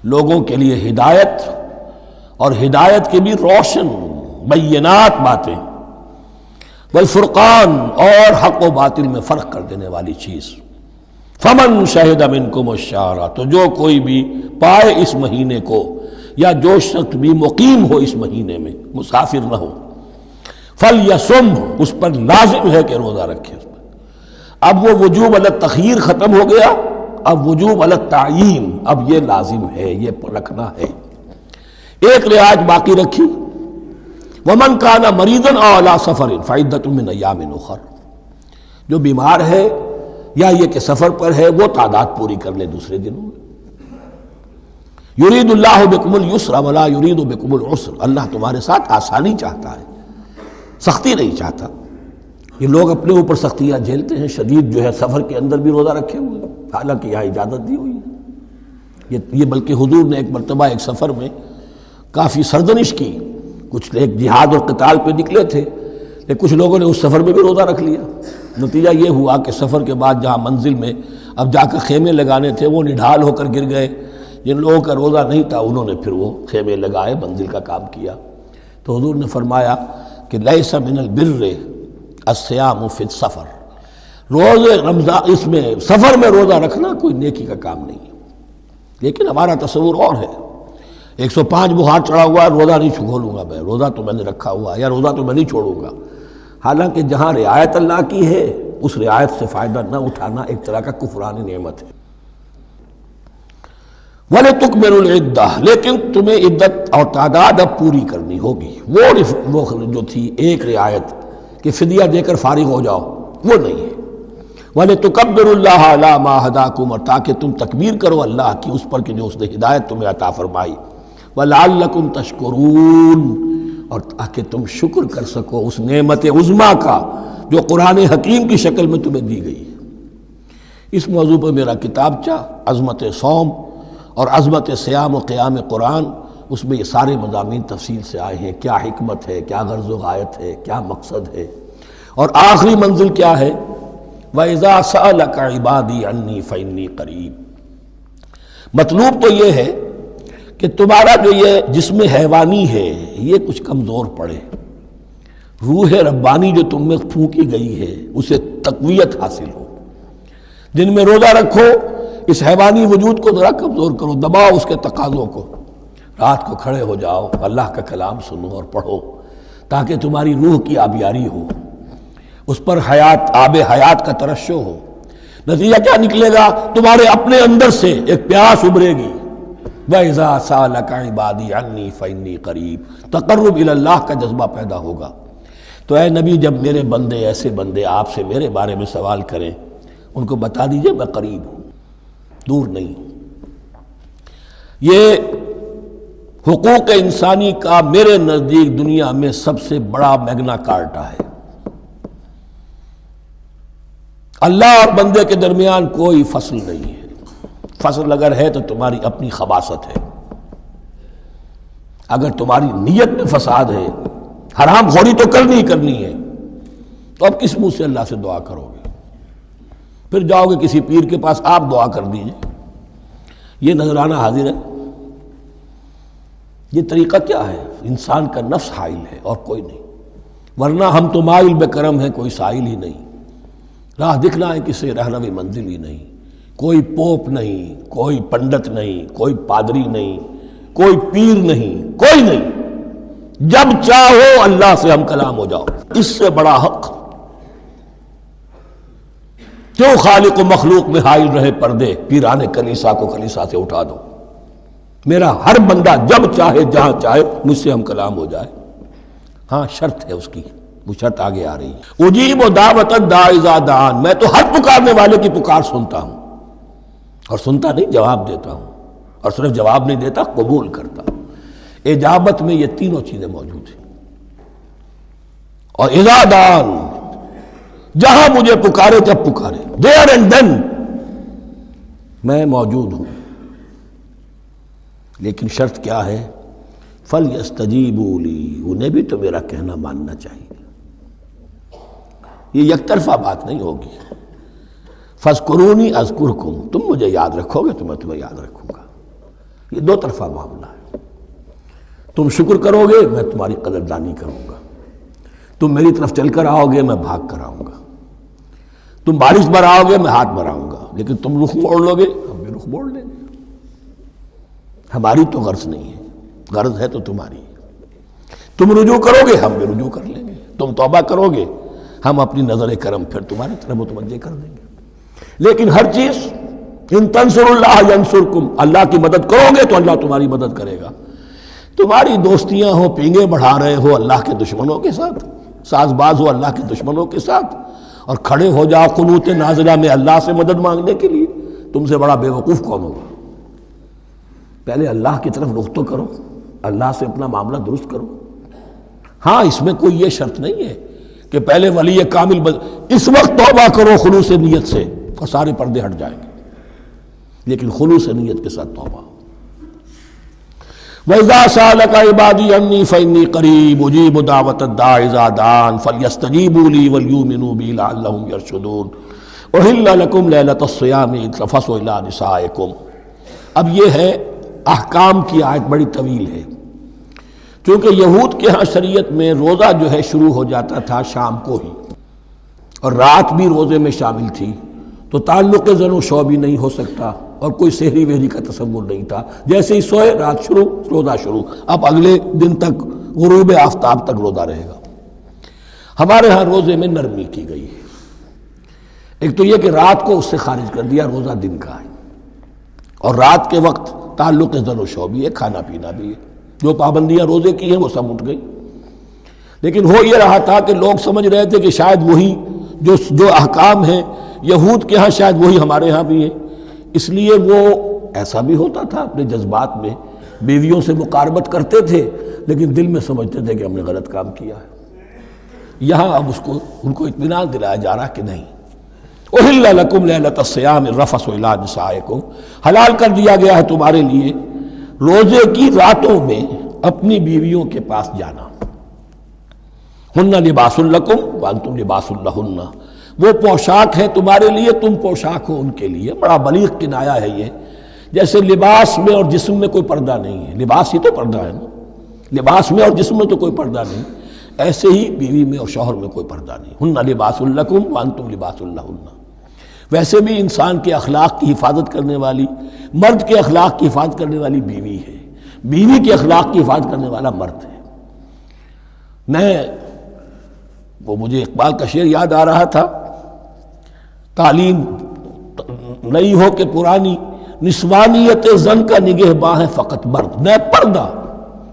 Speaker 1: لوگوں کے لیے ہدایت، اور ہدایت کے بھی روشن بینات باتیں، والفرقان، اور حق و باطل میں فرق کر دینے والی چیز۔ فمن شہد منکم الشہر، تو جو کوئی بھی پائے اس مہینے کو، یا جو شخص بھی مقیم ہو اس مہینے میں، مسافر نہ ہو، فلیصم، اس پر لازم ہے کہ روزہ رکھے۔ اب وہ وجوب علی التخییر ختم ہو گیا، اب وجوب علی التعیین، اب یہ لازم ہے، یہ رکھنا ہے۔ ایک رعایت باقی رکھی، ومن کان مریضا او علی سفر فعدۃ من ایام اخر، جو بیمار ہے یا یہ کہ سفر پر ہے وہ تعداد پوری کر لے دوسرے دنوں میں۔ یرید اللہ بکم الیسر ولا یرید بکم العسر، اللہ تمہارے ساتھ آسانی چاہتا ہے، سختی نہیں چاہتا۔ یہ لوگ اپنے اوپر سختیاں جھیلتے ہیں، شدید جو ہے سفر کے اندر بھی روزہ رکھے ہوئے ہیں، حالانکہ یہاں اجازت دی ہوئی ہے۔ یہ بلکہ حضور نے ایک مرتبہ ایک سفر میں کافی سرزنش کی، کچھ ایک جہاد اور قتال پہ نکلے تھے، لیکن کچھ لوگوں نے اس سفر میں بھی روزہ رکھ لیا۔ نتیجہ یہ ہوا کہ سفر کے بعد جہاں منزل میں اب جا کر خیمے لگانے تھے وہ نڈھال ہو کر گر گئے۔ جن لوگوں کا روزہ نہیں تھا انہوں نے پھر وہ خیمے لگائے، منزل کا کام کیا۔ تو حضور نے فرمایا کہ لیس من البر الصیام فی السفر، روزے رمضان اس میں سفر میں روزہ رکھنا کوئی نیکی کا کام نہیں ہے۔ لیکن ہمارا تصور اور ہے، 105 بخار چڑھا ہوا ہے، روزہ نہیں کھولوں گا میں، روزہ تو میں نے رکھا ہوا ہے، یا روزہ تو میں نہیں چھوڑوں گا۔ حالانکہ جہاں رعایت اللہ کی ہے اس رعایت سے فائدہ نہ اٹھانا ایک طرح کا کفران نعمت ہے۔ وَلِتُكْمِلُوا الْعِدَّةَ، لیکن تمہیں عدت اور تعداد اب پوری کرنی ہوگی۔ وہ جو تھی ایک رعایت کہ فدیہ دے کر فارغ ہو جاؤ، وہ نہیں ہے۔ وَلِتُكَبِّرُوا اللَّهَ عَلَىٰ مَا هَدَاكُمْ، اور تاکہ تم تکبیر کرو اللہ کی اس پر کہ جو اس نے ہدایت تمہیں عطا فرمائی۔ وَلَعَلَّكُمْ تَشْكُرُونَ، اور تاکہ تم شکر کر سکو اس نعمت عظمیٰ کا جو قرآن حکیم کی شکل میں تمہیں دی گئی ہے۔ اس موضوع پر میرا کتابچہ عظمت صوم اور عظمت صیام و قیام قرآن، اس میں یہ سارے مضامین تفصیل سے آئے ہیں، کیا حکمت ہے، کیا غرض و غایت ہے، کیا مقصد ہے، اور آخری منزل کیا ہے۔ وَإِذَا سَأَلَكَ عِبَادِي عَنِّي فَإِنِّي قَرِيبٌ۔ مطلوب تو یہ ہے کہ تمہارا جو یہ جسم حیوانی ہے یہ کچھ کمزور پڑے، روح ربانی جو تم میں پھونکی گئی ہے اسے تقویت حاصل ہو۔ دن میں روزہ رکھو، اس حیوانی وجود کو ذرا کمزور کرو، دباؤ اس کے تقاضوں کو، رات کو کھڑے ہو جاؤ، اللہ کا کلام سنو اور پڑھو تاکہ تمہاری روح کی آبیاری ہو، اس پر حیات، آب حیات کا ترشح ہو۔ نتیجہ کیا نکلے گا؟ تمہارے اپنے اندر سے ایک پیاس ابھرے گی۔ وَإِذَا سَأَلَكَ عِبَادِي عَنِّي فَإِنِّي قَرِيبٌ، تقرب الی اللہ کا جذبہ پیدا ہوگا۔ تو اے نبی، جب میرے بندے، ایسے بندے آپ سے میرے بارے میں سوال کریں، ان کو بتا دیجئے میں قریب ہوں، دور نہیں ہوں۔ یہ حقوق انسانی کا میرے نزدیک دنیا میں سب سے بڑا میگنا کارٹا ہے۔ اللہ اور بندے کے درمیان کوئی فصل نہیں ہے، فصل اگر ہے تو تمہاری اپنی خباثت ہے۔ اگر تمہاری نیت میں فساد ہے، حرام خوری تو کرنی ہی کرنی ہے، تو اب کس منہ سے اللہ سے دعا کرو گے؟ پھر جاؤ گے کسی پیر کے پاس، آپ دعا کر دیجئے، یہ نذرانہ حاضر ہے۔ یہ طریقہ کیا ہے؟ انسان کا نفس حائل ہے اور کوئی نہیں، ورنہ ہم تو مائل بے کرم ہیں، کوئی سائل ہی نہیں، راہ دکھنا ہے کسی رہنوی منزل ہی نہیں، کوئی پوپ نہیں، کوئی پنڈت نہیں، کوئی پادری نہیں، کوئی پیر نہیں، کوئی نہیں۔ جب چاہو اللہ سے ہم کلام ہو جاؤ، اس سے بڑا حق کیوں خالق و مخلوق میں حائل رہے پردے؟ پیران کلیسا کو کلیسا سے اٹھا دو، میرا ہر بندہ جب چاہے جہاں چاہے مجھ سے ہم کلام ہو جائے۔ ہاں شرط ہے اس کی، وہ شرط آگے آ رہی ہے۔ اجیب دعوت الداعی اذا دعان، میں تو ہر پکارنے والے کی پکار سنتا ہوں، اور سنتا نہیں جواب دیتا ہوں، اور صرف جواب نہیں دیتا، قبول کرتا ہوں۔ اجابت میں یہ تینوں چیزیں موجود ہیں۔ اور اذا دعان، جہاں مجھے پکارے جب پکارے، there and then میں موجود ہوں۔ لیکن شرط کیا ہے؟ فَلْيَسْتَجِيبُوا لِي، انہیں بھی تو میرا کہنا ماننا چاہیے۔ یہ یک طرفہ بات نہیں ہوگی۔ فَاذْكُرُونِي أَذْكُرْكُمْ، تم مجھے یاد رکھو گے تو میں تمہیں یاد رکھوں گا۔ یہ دو طرفہ معاملہ ہے۔ تم شکر کرو گے میں تمہاری قدردانی کروں گا، تم میری طرف چل کر آؤ گے میں بھاگ کر آؤں گا، تم بارش برآؤ گے میں ہاتھ بڑھاؤں گا، لیکن تم رخ موڑ لو گے ہم بھی رخ موڑ لیں گے۔ ہماری تو غرض نہیں ہے، غرض ہے تو تمہاری ہے۔ تم رجوع کرو گے ہم بھی رجوع کر لیں گے، تم توبہ کرو گے ہم اپنی نظر کرم پھر تمہاری طرف متوجہ کر دیں گے۔ لیکن ہر چیز ان تنصروا اللہ ینصرکم، اللہ کی مدد کرو گے تو اللہ تمہاری مدد کرے گا۔ تمہاری دوستیاں ہو، پینگے بڑھا رہے ہو اللہ کے دشمنوں کے ساتھ، ساز باز ہو اللہ کے دشمنوں کے ساتھ، اور کھڑے ہو جاؤ قنوت نازلہ میں اللہ سے مدد مانگنے کے لیے، تم سے بڑا بے وقوف کون ہوگا؟ پہلے اللہ کی طرف رخ تو کرو، اللہ سے اپنا معاملہ درست کرو۔ ہاں اس میں کوئی یہ شرط نہیں ہے کہ پہلے ولی کامل اس وقت توبہ کرو خلوص نیت سے اور سارے پردے ہٹ جائیں گے، لیکن خلوص نیت کے ساتھ توبہ۔ وَإِذَا سَأَلَكَ عِبَادِي عَنِّي فَإِنِّي قَرِيبٌ أُجِيبُ دَعْوَةَ الدَّاعِ إِذَا دَعَانِ فَلْيَسْتَجِيبُوا لِي وَلْيُؤْمِنُوا بِي لَعَلَّهُمْ يَرْشُدُونَ أُحِلَّ لَكُمْ لَيْلَةَ الصِّيَامِ الرَّفَثُ إِلَىٰ نِسَائِكُمْ۔ اب یہ ہے احکام کی آیت، بڑی طویل ہے، کیونکہ یہود کے ہاں شریعت میں روزہ جو ہے شروع ہو جاتا تھا شام کو ہی، اور رات بھی روزے میں شامل تھی، تو تعلق زن و شو بھی نہیں ہو سکتا، اور کوئی سحری وحری کا تصور نہیں تھا، جیسے ہی سوئے رات شروع، روزہ شروع، اب اگلے دن تک غروب آفتاب تک روزہ رہے گا۔ ہمارے ہاں روزے میں نرمی کی گئی ہے، ایک تو یہ کہ رات کو اس سے خارج کر دیا، روزہ دن کا ہے، اور رات کے وقت تعلق زن و شو بھی ہے، کھانا پینا بھی ہے، جو پابندیاں روزے کی ہیں وہ سب اٹھ گئی۔ لیکن ہو یہ رہا تھا کہ لوگ سمجھ رہے تھے کہ شاید وہی جو احکام ہیں یہود کے ہاں شاید وہی ہمارے ہاں بھی ہیں، اس لیے وہ ایسا بھی ہوتا تھا اپنے جذبات میں بیویوں سے مقاربت کرتے تھے، لیکن دل میں سمجھتے تھے کہ ہم نے غلط کام کیا ہے۔ یہاں اب ان کو اطمینان دلایا جا رہا کہ نہیں، أُحِلَّ لَكُمْ لَيْلَةَ الصِّيَامِ الرَّفَثُ إِلَىٰ نِسَائِكُمْ، حلال کر دیا گیا ہے تمہارے لیے روزے کی راتوں میں اپنی بیویوں کے پاس جانا۔ ہن لباس لکم وانتم لباس لہن، وہ پوشاک ہے تمہارے لیے، تم پوشاک ہو ان کے لیے۔ بڑا بلیغ کنایا ہے یہ، جیسے لباس میں اور جسم میں کوئی پردہ نہیں ہے، لباس ہی تو پردہ ہے نا، لباس میں اور جسم میں تو کوئی پردہ نہیں، ایسے ہی بیوی میں اور شوہر میں کوئی پردہ نہیں۔ ہن لباس لکم وانتم لباس لہن۔ ویسے بھی انسان کے اخلاق کی حفاظت کرنے والی، مرد کے اخلاق کی حفاظت کرنے والی بیوی ہے، بیوی کے اخلاق کی حفاظت کرنے والا مرد ہے۔ وہ مجھے اقبال کا شعر یاد آ رہا تھا، تعلیم نئی ہو کہ پرانی، نسوانیت زن کا نگہباں ہے فقط مرد۔ نہ پردہ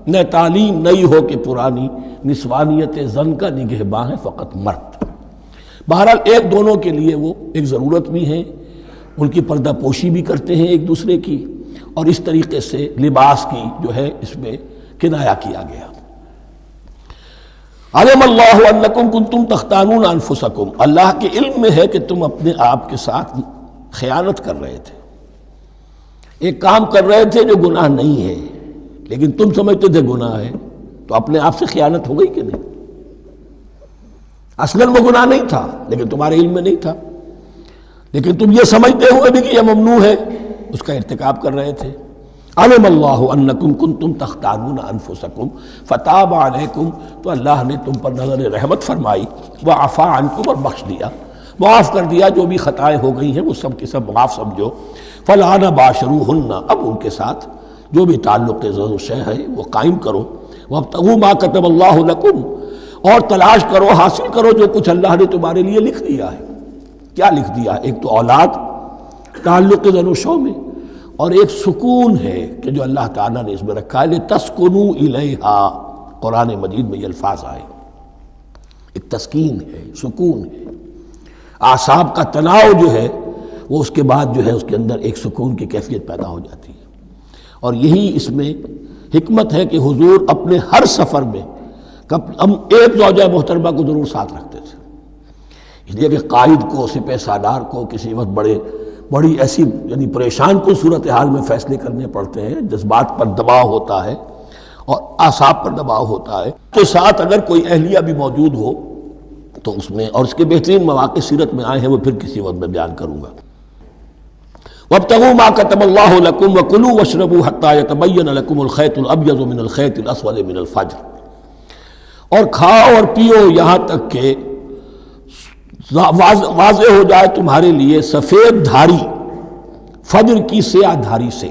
Speaker 1: نہ تعلیم نئی ہو کہ پرانی، نسوانیت زن کا نگہباں ہے فقط مرد۔ بہرحال ایک دونوں کے لیے وہ ایک ضرورت بھی ہے، ان کی پردہ پوشی بھی کرتے ہیں ایک دوسرے کی، اور اس طریقے سے لباس کی جو ہے اس میں کنایا کیا گیا۔ علم اللہ انکم کنتم تختانون انفسکم، اللہ کے علم میں ہے کہ تم اپنے آپ کے ساتھ خیانت کر رہے تھے، ایک کام کر رہے تھے جو گناہ نہیں ہے، لیکن تم سمجھتے تھے گناہ ہے، تو اپنے آپ سے خیانت ہو گئی کہ نہیں؟ اصلاً وہ گناہ نہیں تھا لیکن تمہارے علم میں نہیں تھا، لیکن تم یہ سمجھتے ہوئے بھی کہ یہ ممنوع ہے، اس کا ارتکاب کر رہے تھے۔ علم اللہ انکم کنتم تختانون انفسکم فتاب علیکم، تو اللہ نے تم پر نظر رحمت فرمائی، وعفا عنکم، اور بخش دیا، معاف کر دیا، جو بھی خطائیں ہو گئی ہیں وہ سب کے سب معاف سمجھو۔ فالآن باشروہن، اب ان کے ساتھ جو بھی تعلق زو شے ہے وہ قائم کرو۔ وابتغوا ما کتب اللہ لکم، اور تلاش کرو، حاصل کرو جو کچھ اللہ نے تمہارے لیے لکھ دیا ہے۔ کیا لکھ دیا ہے؟ ایک تو اولاد تعلق زن و شو میں، اور ایک سکون ہے کہ جو اللہ تعالیٰ نے اس میں رکھا ہے، لِتَسْكُنُوا إِلَيْهَا، قرآن مجید میں یہ الفاظ آئے، ایک تسکین ہے، سکون ہے، اعصاب کا تناؤ جو ہے وہ اس کے بعد جو ہے اس کے اندر ایک سکون کی کیفیت پیدا ہو جاتی ہے۔ اور یہی اس میں حکمت ہے کہ حضور اپنے ہر سفر میں ہم ایک زوجہ محترمہ کو ضرور ساتھ رکھتے تھے، اس لیے کہ قائد کو، سپہ سالار کو کسی وقت بڑی ایسی یعنی پریشان کن صورتحال میں فیصلے کرنے پڑتے ہیں، جذبات پر دباؤ ہوتا ہے اور اعصاب پر دباؤ ہوتا ہے، تو ساتھ اگر کوئی اہلیہ بھی موجود ہو تو اس میں، اور اس کے بہترین مواقع سیرت میں آئے ہیں، وہ پھر کسی وقت میں بیان کروں گا۔ وابتغوا ما كتب الله لكم وكلوا واشربوا حتى يتبين لكم الخيط الابيض من الخيط الاسود من الفجر، اور کھاؤ اور پیو یہاں تک کہ واضح ہو جائے تمہارے لیے سفید دھاری فجر کی سیاہ دھاری سے،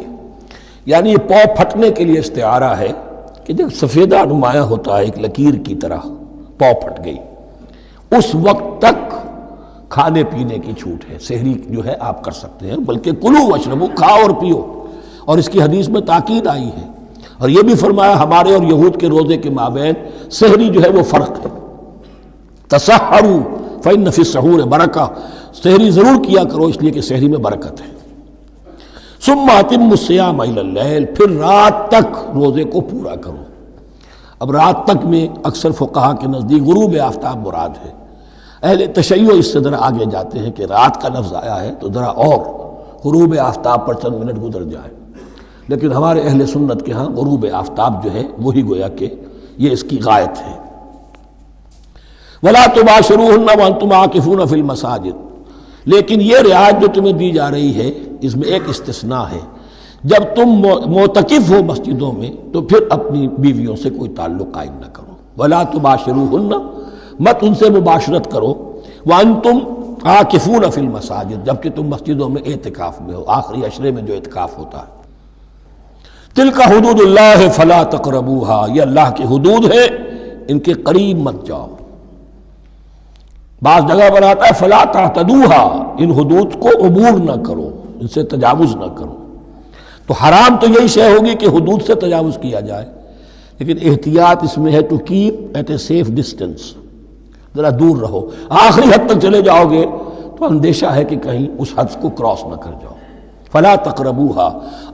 Speaker 1: یعنی یہ پاؤ پھٹنے کے لیے استعارہ ہے کہ جب سفیدہ نمایاں ہوتا ہے ایک لکیر کی طرح، پاؤ پھٹ گئی، اس وقت تک کھانے پینے کی چھوٹ ہے، سحری جو ہے آپ کر سکتے ہیں، بلکہ کلو واشربو، کھاؤ اور پیو، اور اس کی حدیث میں تاکید آئی ہے اور یہ بھی فرمایا ہمارے اور یہود کے روزے کے مابین سحری جو ہے وہ فرق ہے. تسحروا فإن فی السحور برکہ، سحری ضرور کیا کرو اس لیے کہ سحری میں برکت ہے. ثم اتموا الصیام الی اللیل، پھر رات تک روزے کو پورا کرو. اب رات تک میں اکثر فقہا کے نزدیک غروب آفتاب مراد ہے. اہل تشیع اس سے ذرا آگے جاتے ہیں کہ رات کا لفظ آیا ہے تو ذرا اور غروب آفتاب پر چند منٹ گزر جائے، لیکن ہمارے اہل سنت کے ہاں غروب آفتاب جو ہے وہی گویا کہ یہ اس کی غایت ہے. وَلَا تُبَاشِرُوهُنَّ وَأَنْتُمْ عَاكِفُونَ فِي الْمَسَاجِدِ، لیکن یہ رعایت جو تمہیں دی جا رہی ہے اس میں ایک استثناء ہے. جب تم معتکف ہو مسجدوں میں تو پھر اپنی بیویوں سے کوئی تعلق قائم نہ کرو. وَلَا تُبَاشِرُوهُنَّ، مت ان سے مباشرت کرو. وَأَنْتُمْ عَاكِفُونَ فِي الْمَسَاجِدِ، جبکہ تم مسجدوں میں اعتکاف میں ہو، آخری عشرے میں جو اعتکاف ہوتا ہے. تِلْكَ حُدُودُ اللَّهِ فَلَا تَقْرَبُوهَا، یہ اللہ کی حدود ہے، ان کے قریب مت جاؤ. بعض جگہ پر آتا ہے فَلَا تَعْتَدُوهَا، ان حدود کو عبور نہ کرو، ان سے تجاوز نہ کرو. تو حرام تو یہی شے ہوگی کہ حدود سے تجاوز کیا جائے، لیکن احتیاط اس میں ہے to keep at a safe distance, ذرا دور رہو. آخری حد تک چلے جاؤ گے تو اندیشہ ہے کہ کہیں اس حد کو کراس نہ کر جاؤ. فلا تقربوها،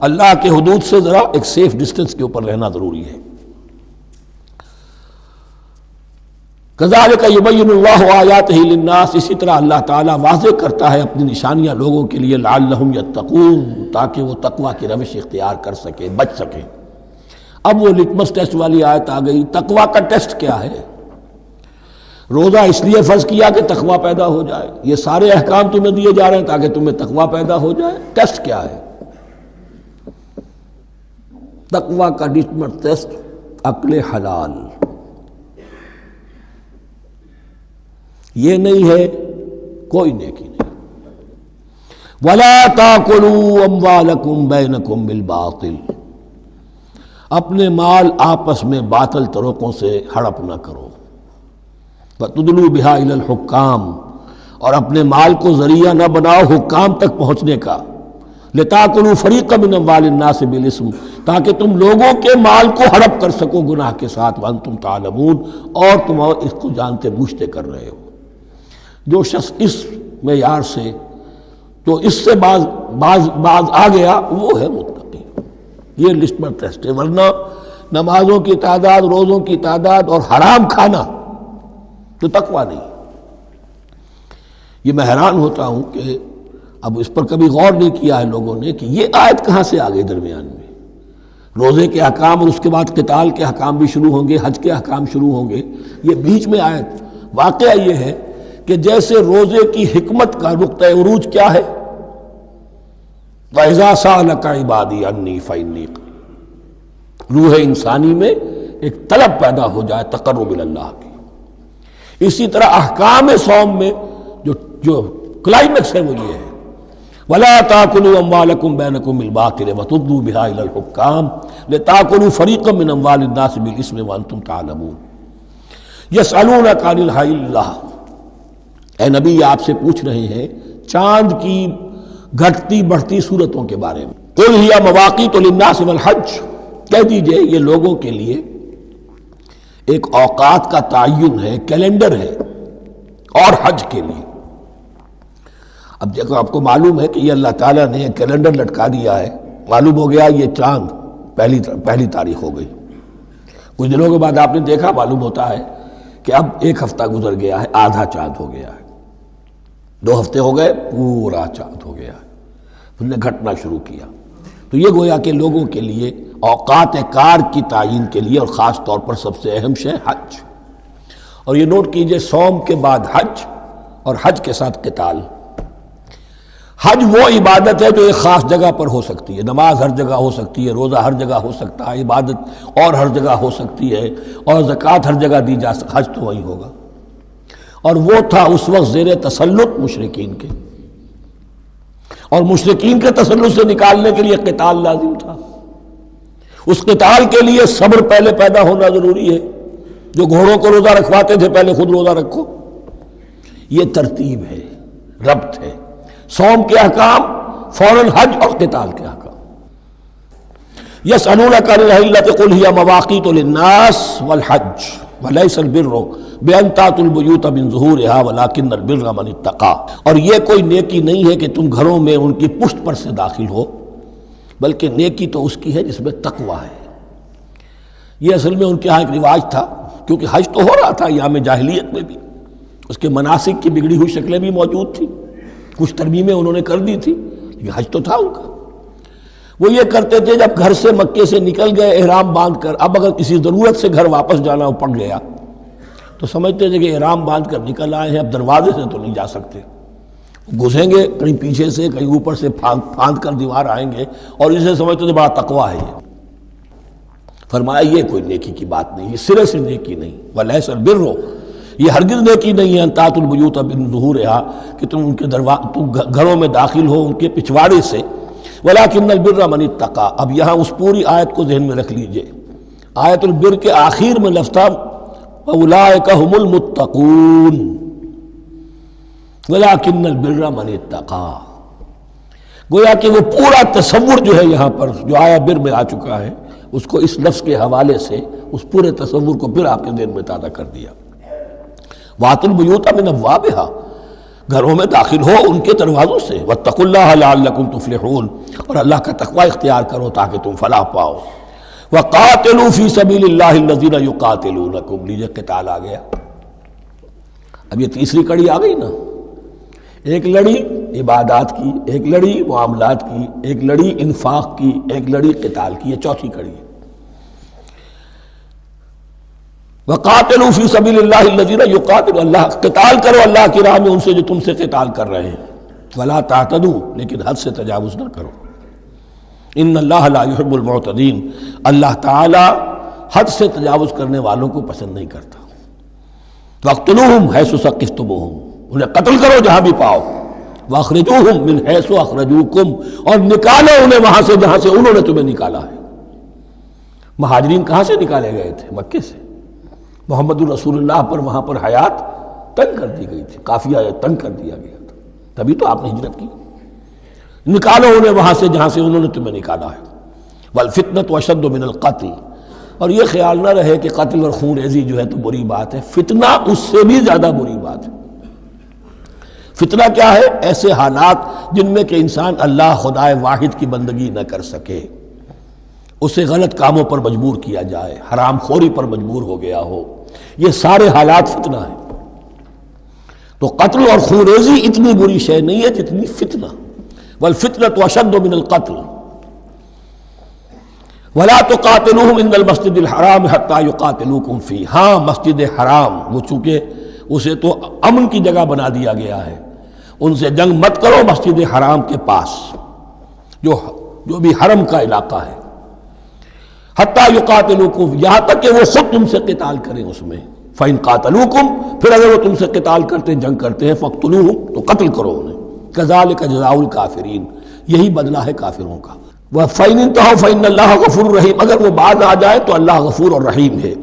Speaker 1: اللہ کے حدود سے ذرا ایک سیف ڈسٹینس کے اوپر رہنا ضروری ہے. کذالک یبین اللہ آیاتہ للناس، اسی طرح اللہ تعالیٰ واضح کرتا ہے اپنی نشانیاں لوگوں کے لیے، لعلہم یتقون، تاکہ وہ تقوی کی روش اختیار کر سکے، بچ سکے. اب وہ لٹمس ٹیسٹ والی آیت آ گئی. تقوی کا ٹیسٹ کیا ہے؟ روزہ اس لیے فرض کیا کہ تقوی پیدا ہو جائے. یہ سارے احکام تمہیں دیے جا رہے ہیں تاکہ تمہیں تقوی پیدا ہو جائے. ٹیسٹ کیا ہے؟ تقوی کا لٹمس ٹیسٹ عقل حلال. یہ نہیں ہے کوئی نیکی نہیں. وَلَا تَأْكُلُوا أَمْوَالَكُمْ بَيْنَكُمْ بِالْبَاطِلِ، اپنے مال آپس میں باطل طریقوں سے ہڑپ نہ کرو. وَتُدْلُوا بِهَا إِلَى الْحُكَّامِ، اور اپنے مال کو ذریعہ نہ بناؤ حکام تک پہنچنے کا. لِتَأْكُلُوا فَرِيقًا مِنْ أَمْوَالِ النَّاسِ بِالْإِثْمِ، تاکہ تم لوگوں کے مال کو ہڑپ کر سکو گناہ کے ساتھ. وَأَنْتُمْ تَعْلَمُونَ، اور تم اس کو جانتے بوجھتے کر رہے ہو. جو شخص اس معیار سے تو اس سے باز آ گیا وہ ہے متقی. یہ لسٹ میں ٹیسٹ ہے. ورنہ نمازوں کی تعداد، روزوں کی تعداد اور حرام کھانا تو تقویٰ نہیں. یہ میں حیران ہوتا ہوں کہ اب اس پر کبھی غور نہیں کیا ہے لوگوں نے کہ یہ آیت کہاں سے آ گئی درمیان میں. روزے کے احکام اور اس کے بعد قتال کے احکام بھی شروع ہوں گے، حج کے احکام شروع ہوں گے، یہ بیچ میں آیت. واقعہ یہ ہے کہ جیسے روزے کی حکمت کا نقطہ عروج کیا ہے، وَإِذَا سَأَلَكَ عِبَادِي عَنِّي فَإِنِّي قَرِيبٌ، روح انسانی میں ایک طلب پیدا ہو جائے تقرب اللہ کی. اسی طرح احکام صوم میں جو کلائمیکس ہے وہ یہ ہے، وَلَا تَأْكُلُوا أَمْوَالَكُمْ بَيْنَكُمْ بِالْبَاطِلِ وَتُدْلُوا بِهَا إِلَى الْحُكَّامِ لِتَأْكُلُوا فَرِيقًا مِنْ أَمْوَالِ النَّاسِ بِالْإِثْمِ وَأَنْتُمْ تَعْلَمُونَ. يَسْأَلُونَكَ عَنِ الْأَهِلَّةِ، اے نبی آپ سے پوچھ رہے ہیں چاند کی گھٹتی بڑھتی صورتوں کے بارے میں. قُلْ هِيَ مَوَاقِيتُ لِلنَّاسِ وَالْحَجِّ، کہہ دیجئے یہ لوگوں کے لیے ایک اوقات کا تعین ہے، کیلنڈر ہے، اور حج کے لیے. اب دیکھو آپ کو معلوم ہے کہ یہ اللہ تعالیٰ نے ایک کیلنڈر لٹکا دیا ہے. معلوم ہو گیا یہ چاند پہلی تاریخ ہو گئی. کچھ دنوں کے بعد آپ نے دیکھا معلوم ہوتا ہے کہ اب ایک ہفتہ گزر گیا ہے، آدھا چاند ہو گیا ہے. 2 ہفتے ہو گئے، پورا چاند ہو گیا ہے. پھر نے گھٹنا شروع کیا. تو یہ گویا کہ لوگوں کے لیے اوقات کار کی تعین کے لیے، اور خاص طور پر سب سے اہم شے حج. اور یہ نوٹ کیجئے صوم کے بعد حج، اور حج کے ساتھ قتال. حج وہ عبادت ہے جو ایک خاص جگہ پر ہو سکتی ہے. نماز ہر جگہ ہو سکتی ہے، روزہ ہر جگہ ہو سکتا ہے، عبادت اور ہر جگہ ہو سکتی ہے، اور زکوٰۃ ہر جگہ دی جا سکتی. حج تو وہی ہوگا. اور وہ تھا اس وقت زیر تسلط مشرکین کے، اور مشرکین کے تسلط سے نکالنے کے لیے قتال لازم تھا. اس قتال کے لیے صبر پہلے پیدا ہونا ضروری ہے. جو گھوڑوں کو روزہ رکھواتے تھے پہلے خود روزہ رکھو. یہ ترتیب ہے، ربط ہے. صوم کے احکام، فوراً حج اور قتال کے احکام. یسألونک عن الأہلة قل ہی مواقیت للناس والحج ولیس البر بأن تأتوا البیوت من ظہورها ولکن البر من اتقى، اور یہ کوئی نیکی نہیں ہے کہ تم گھروں میں ان کی پشت پر سے داخل ہو، بلکہ نیکی تو اس کی ہے جس میں تقوی ہے۔ یہ اصل میں ان کے ہاں ایک رواج تھا، کیونکہ حج تو ہو رہا تھا ایام جاہلیت میں بھی، اس کے مناسک کی بگڑی ہوئی شکلیں بھی موجود تھیں، کچھ ترمیمیں انہوں نے کر دی تھی، لیکن حج تو تھا ان کا۔ وہ یہ کرتے تھے جب گھر سے مکے سے نکل گئے احرام باندھ کر، اب اگر کسی ضرورت سے گھر واپس جانا پڑ گیا تو سمجھتے تھے کہ احرام باندھ کر نکل آئے ہیں، اب دروازے سے تو نہیں جا سکتے، گھسیں گے کہیں پیچھے سے کہیں اوپر سے پھاند کر دیوار آئیں گے، اور اسے سمجھتے تھے بڑا تقویٰ ہے یہ۔ فرمایا یہ کوئی نیکی کی بات نہیں، یہ سرے سے نیکی نہیں۔ ولیس البر، یہ ہرگز نیکی نہیں ہے ان تأتوا البیوت من ظہورها کہ تم ان کے تم گھروں میں داخل ہو ان کے پچھواڑے سے، ولکن البر من اتقى۔ اب یہاں اس پوری آیت کو ذہن میں رکھ لیجئے، آیت البر کے آخر میں لفظ تھا اولئک هم المتقون ولکن البر من اتقى، گویا کہ وہ پورا تصور جو ہے یہاں پر جو آیا بر میں آ چکا ہے، اس کو اس لفظ کے حوالے سے اس پورے تصور کو پھر آپ کے ذہن میں تازہ کر دیا۔ وَأْتُوا الْبُيُوتَ مِنْ أَبْوَابِهَا، گھروں میں داخل ہو ان کے دروازوں سے، وَاتَّقُوا اللَّهَ لَعَلَّكُمْ تُفْلِحُونَ، اور اللہ کا تقوی اختیار کرو تاکہ تم فلاح پاؤ۔ وَقَاتِلُوا فِي سَبِيلِ اللَّهِ الَّذِينَ يُقَاتِلُونَكُمْ، لیجئے قتال آ گیا۔ اب یہ تیسری کڑی آ گئی نا، ایک لڑی عبادات کی، ایک لڑی معاملات کی، ایک لڑی انفاق کی، ایک لڑی قتال کی، یہ چوتھی کڑی ہے۔ وَقَاتِلُوا فِي سَبِيلِ اللَّهِ الَّذِينَ يُقَاتِلُونَ، اللہ قتال کرو اللہ کی راہ میں ان سے جو تم سے قتال کر رہے ہیں۔ وَلَا تَعْتَدُوا، لیکن حد سے تجاوز نہ کرو۔ ان اللہ لا يحب المعتدین، اللہ تعالی حد سے تجاوز کرنے والوں کو پسند نہیں کرتا۔ وَاقْتُلُوهُمْ حَيْثُ ثَقِفْتُمُوهُمْ، انہیں قتل کرو جہاں بھی پاؤ۔ وَأَخْرِجُوهُمْ مِنْ حَيْثُ أَخْرَجُوكُمْ، اور نکالو انہیں وہاں سے جہاں سے انہوں نے تمہیں نکالا ہے۔ مہاجرین کہاں سے نکالے گئے تھے؟ مکے سے۔ محمد الرسول اللہ پر وہاں پر حیات تنگ کر دی گئی تھی، قافیہ تنگ کر دیا گیا تھا، تبھی تو آپ نے ہجرت کی۔ نکالو انہیں وہاں سے جہاں سے انہوں نے تمہیں نکالا ہے۔ والفتنة اشد من القتل، اور یہ خیال نہ رہے کہ قتل اور خون ریزی جو ہے تو بری بات ہے، فتنہ اس سے بھی زیادہ بری بات ہے۔ فتنہ کیا ہے؟ ایسے حالات جن میں کہ انسان اللہ خدائے واحد کی بندگی نہ کر سکے، اسے غلط کاموں پر مجبور کیا جائے، حرام خوری پر مجبور ہو گیا ہو، یہ سارے حالات فتنہ ہیں۔ تو قتل اور خون ریزی اتنی بری شے نہیں ہے جتنی فتنہ۔ والفتنة اشد من القتل ولا تقاتلوهم عند المسجد الحرام حتى يقاتلوكم فيه، ہاں مسجد حرام وہ چونکہ اسے تو امن کی جگہ بنا دیا گیا ہے، ان سے جنگ مت کرو مسجد حرام کے پاس جو بھی حرم کا علاقہ ہے، حتیٰ یقاتلوکم، یہاں تک کہ وہ خود تم سے قتال کریں اس میں۔ فَإِن قَاتَلُوكُمْ، پھر اگر وہ تم سے قتال کرتے ہیں، جنگ کرتے ہیں، فَاقْتُلُوهُمْ، تو قتل کرو انہیں۔ كَذَلِكَ جَزَاءُ الْكَافِرِينَ، یہی بدلہ ہے کافروں کا۔ وَفَإِنِ انْتَهَوْا فَإِنَّ اللَّهَ غَفُورٌ رَحِيمٌ، اگر وہ باز آ جائے تو اللہ غفور اور رحیم ہے۔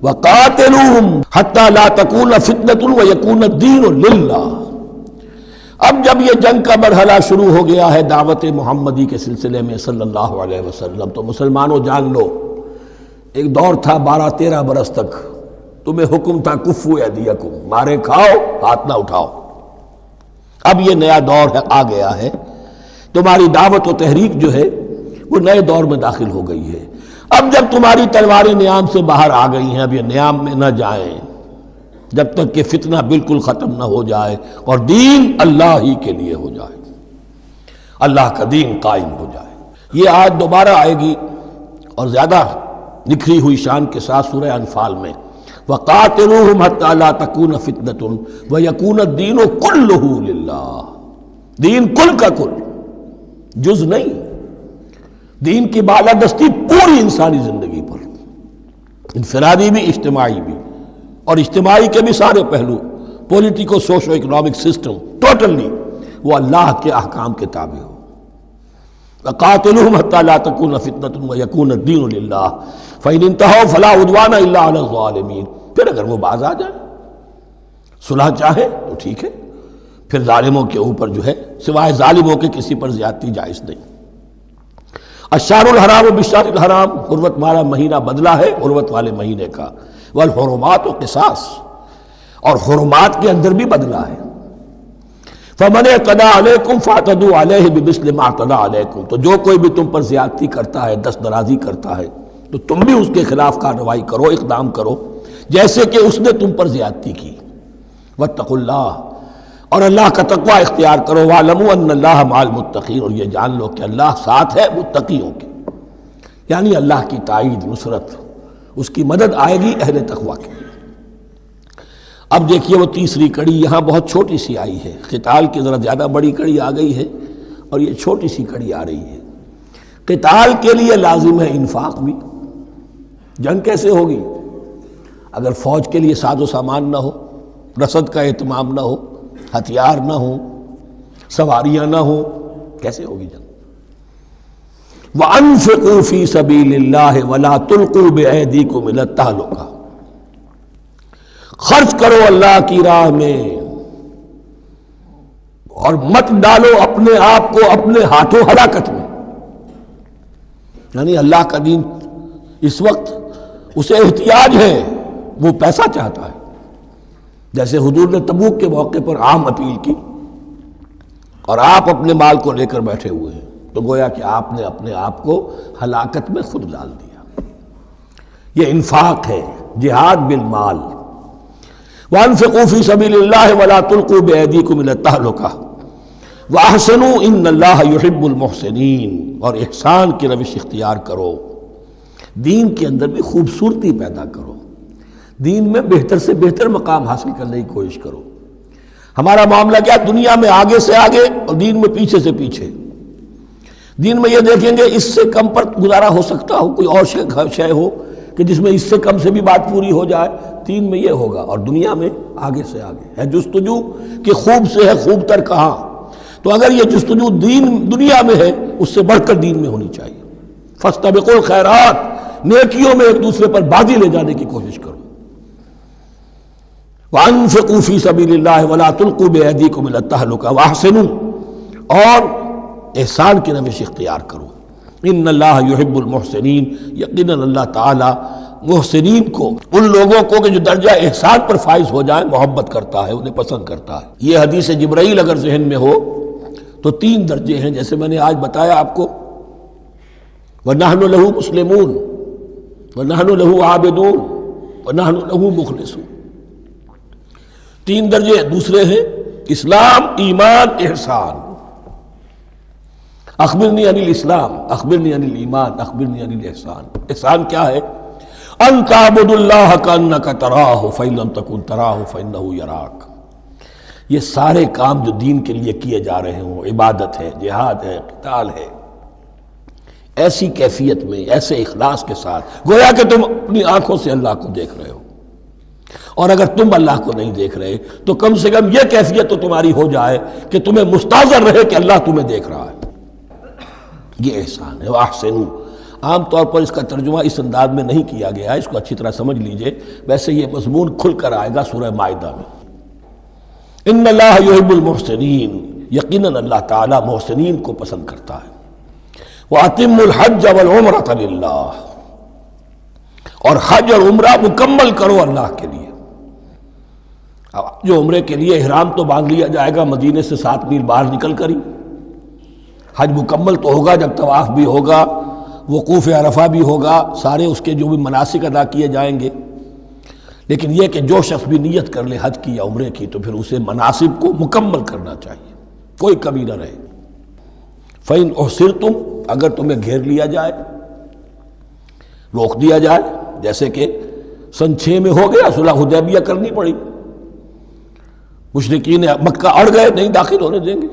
Speaker 1: وَقَاتِلُوهُمْ حَتَّى لَا تَكُونَ فِتْنَةٌ وَيَكُونَ الدِّينُ لِلَّهِ، اب جب یہ جنگ کا مرحلہ شروع ہو گیا ہے دعوت محمدی کے سلسلے میں صلی اللہ علیہ وسلم، تو مسلمانوں جان لو ایک دور تھا 12-13 برس تک تمہیں حکم تھا کفو ایدیکم، مارے کھاؤ ہاتھ نہ اٹھاؤ۔ اب یہ نیا دور ہے، آ گیا ہے، تمہاری دعوت و تحریک جو ہے وہ نئے دور میں داخل ہو گئی ہے۔ اب جب تمہاری تلواریں نیام سے باہر آ گئی ہیں، اب یہ نیام میں نہ جائیں جب تک کہ فتنہ بالکل ختم نہ ہو جائے اور دین اللہ ہی کے لیے ہو جائے، اللہ کا دین قائم ہو جائے۔ یہ آیت دوبارہ آئے گی اور زیادہ نکھری ہوئی شان کے ساتھ سورہ انفال میں، وَقَاتِلُوهُمْ حَتَّى لَا تَكُونَ فِتْنَةٌ وَيَكُونَ الدِّينُ كُلُّهُ لِلَّهِ، دین کل کا کل، جز نہیں، دین کی بالادستی پوری انسانی زندگی پر، انفرادی بھی اجتماعی بھی، اور اجتماعی کے بھی سارے پہلو، politico socio economic system, totally وہ اللہ کے احکام کے تابع ہو۔ وَقَاتِلُوهُمْ حَتَّى لَا تَكُونَ فِتْنَةٌ وَيَكُونَ الدِّينُ لِلَّهِ فَإِنِ انْتَهَوْا فَلَا عُدْوَانَ إِلَّا عَلَى الظَّالِمِينَ، پھر اگر وہ باز آ جائیں، صلح چاہے تو ٹھیک ہے، پھر ظالموں کے اوپر جو ہے سوائے ظالموں کے کسی پر زیادتی جائز نہیں۔ الشہر الحرام بالشہر الحرام، حرمت والا مہینہ بدلہ ہے حرمت والے مہینے کا، والحرمات قصاص، اور حرمات کے اندر بھی بدلہ ہے۔ فمن اعتدى علیکم فاعتدوا علیہ بمثل ما اعتدى علیکم، تو جو کوئی بھی تم پر زیادتی کرتا ہے، دست درازی کرتا ہے، تو تم بھی اس کے خلاف کارروائی کرو، اقدام کرو جیسے کہ اس نے تم پر زیادتی کی۔ واتقوا اللہ، اور اللہ کا تقوی اختیار کرو۔ وَاعْلَمُوا أَنَّ اللَّهَ مَعَ الْمُتَّقِينَ، اور یہ جان لو کہ اللہ ساتھ ہے متقیوں کے، یعنی اللہ کی تائید، نصرت، اس کی مدد آئے گی اہل تقوی کے لیے۔ اب دیکھیے وہ تیسری کڑی یہاں بہت چھوٹی سی آئی ہے، قتال کی ذرا زیادہ بڑی کڑی آ گئی ہے اور یہ چھوٹی سی کڑی آ رہی ہے۔ قتال کے لیے لازم ہے انفاق بھی۔ جنگ کیسے ہوگی اگر فوج کے لیے ساز و سامان نہ ہو، رسد کا اہتمام نہ ہو، ہتھیار نہ ہو، سواریاں نہ ہو، کیسے ہوگی جنگ؟ وَأَنفِقُوا فِي سَبِيلِ اللَّهِ وَلَا تُلْقُوا بِأَيْدِيكُمْ إِلَى التَّهْلُكَةِ، خرچ کرو اللہ کی راہ میں اور مت ڈالو اپنے آپ کو اپنے ہاتھوں ہلاکت میں۔ یعنی اللہ کا دین اس وقت اسے احتیاج ہے، وہ پیسہ چاہتا ہے، جیسے حضور نے تبوک کے موقع پر عام اپیل کی اور آپ اپنے مال کو لے کر بیٹھے ہوئے ہیں، تو گویا کہ آپ نے اپنے آپ کو ہلاکت میں خود ڈال دیا۔ یہ انفاق ہے، جہاد بالمال۔ وَأَنفِقُوا فِي سَبِيلِ اللَّهِ وَلَا تُلْقُوا بِأَيْدِيكُمْ إِلَى التَّهْلُكَةِ وَأَحْسِنُوا إِنَّ اللَّهَ يُحِبُّ الْمُحْسِنِينَ، اور احسان کی روش اختیار کرو، دین کے اندر بھی خوبصورتی پیدا کرو، دین میں بہتر سے بہتر مقام حاصل کرنے کی کوشش کرو۔ ہمارا معاملہ کیا، دنیا میں آگے سے آگے اور دین میں پیچھے سے پیچھے۔ دین میں یہ دیکھیں گے اس سے کم پر گزارا ہو سکتا ہو، کوئی اور شے ہو کہ جس میں اس سے کم سے بھی بات پوری ہو جائے، دین میں یہ ہوگا، اور دنیا میں آگے سے آگے ہے جستجو کہ خوب سے ہے خوب تر کہاں۔ تو اگر یہ جستجو دنیا میں ہے، اس سے بڑھ کر دین میں ہونی چاہیے۔ فاستبقوا الخیرات، نیکیوں میں ایک دوسرے پر بازی لے جانے کی کوشش کرو۔ وَأَنفِقُوا فِي سَبِيلِ اللَّهِ وَلَا تُلْقُوا بِأَيْدِيكُمْ إِلَى التَّهْلُكَةِ وَأَحْسِنُوا، اور احسان کی روش اختیار کرو۔ ان اللہ یحب المحسنین، یقیناً اللہ تعالی محسنین کو، ان لوگوں کو کہ جو درجہ احسان پر فائز ہو جائیں، محبت کرتا ہے، انہیں پسند کرتا ہے۔ یہ حدیث جبرائیل اگر ذہن میں ہو تو 3 درجے ہیں، جیسے میں نے آج بتایا آپ کو، وَنَحْنُ لَهُ مُسْلِمُونَ وَنَحْنُ لَهُ عَابِدُونَ وَنَحْنُ لَهُ مُخْلِصُونَ۔ 3 درجے دوسرے ہیں، اسلام، ایمان، احسان۔ اخبرنی عن الاسلام، اخبرنی عن الایمان، اخبرنی عن الاحسان۔ احسان کیا ہے؟ ان تعبد اللہ کانک تراہ فإن لم تکن تراہ فإنہ یراک۔ یہ سارے کام جو دین کے لیے کیے جا رہے ہوں، عبادت ہے، جہاد ہے، قتال ہے، ایسی کیفیت میں، ایسے اخلاص کے ساتھ، گویا کہ تم اپنی آنکھوں سے اللہ کو دیکھ رہے ہو، اور اگر تم اللہ کو نہیں دیکھ رہے تو کم سے کم یہ کیفیت تو تمہاری ہو جائے کہ تمہیں مستحضر رہے کہ اللہ تمہیں دیکھ رہا ہے۔ یہ احسان ہے۔ وَأَحْسِنُوا، عام طور پر اس کا ترجمہ اس انداز میں نہیں کیا گیا ہے، اس کو اچھی طرح سمجھ لیجئے، ویسے یہ مضمون کھل کر آئے گا سورہ مائدہ میں۔ ان اللہ یحب المحسنین، یقیناً اللہ تعالی محسنین کو پسند کرتا ہے۔ وَأَتِمُّوا الْحَجَّ وَالْعُمْرَةَ لِلَّهِ، اور حج اور عمرہ مکمل کرو اللہ کے لیے۔ جو عمرے کے لیے احرام تو باندھ لیا جائے گا مدینے سے 7 میل باہر نکل کر ہی، حج مکمل تو ہوگا جب طواف بھی ہوگا، وقوف عرفہ بھی ہوگا، سارے اس کے جو بھی مناسک ادا کیے جائیں گے، لیکن یہ کہ جو شخص بھی نیت کر لے حج کی یا عمرے کی تو پھر اسے مناسب کو مکمل کرنا چاہیے، کوئی کمی نہ رہے۔ فَإِنْ أُحْصِرْتُمْ، اگر تمہیں گھیر لیا جائے، روک دیا جائے، جیسے کہ سن 6 میں ہو گیا، صلح حدیبیہ کرنی پڑی، مشرکین مکہ اڑ گئے، نہیں داخل ہونے دیں گے۔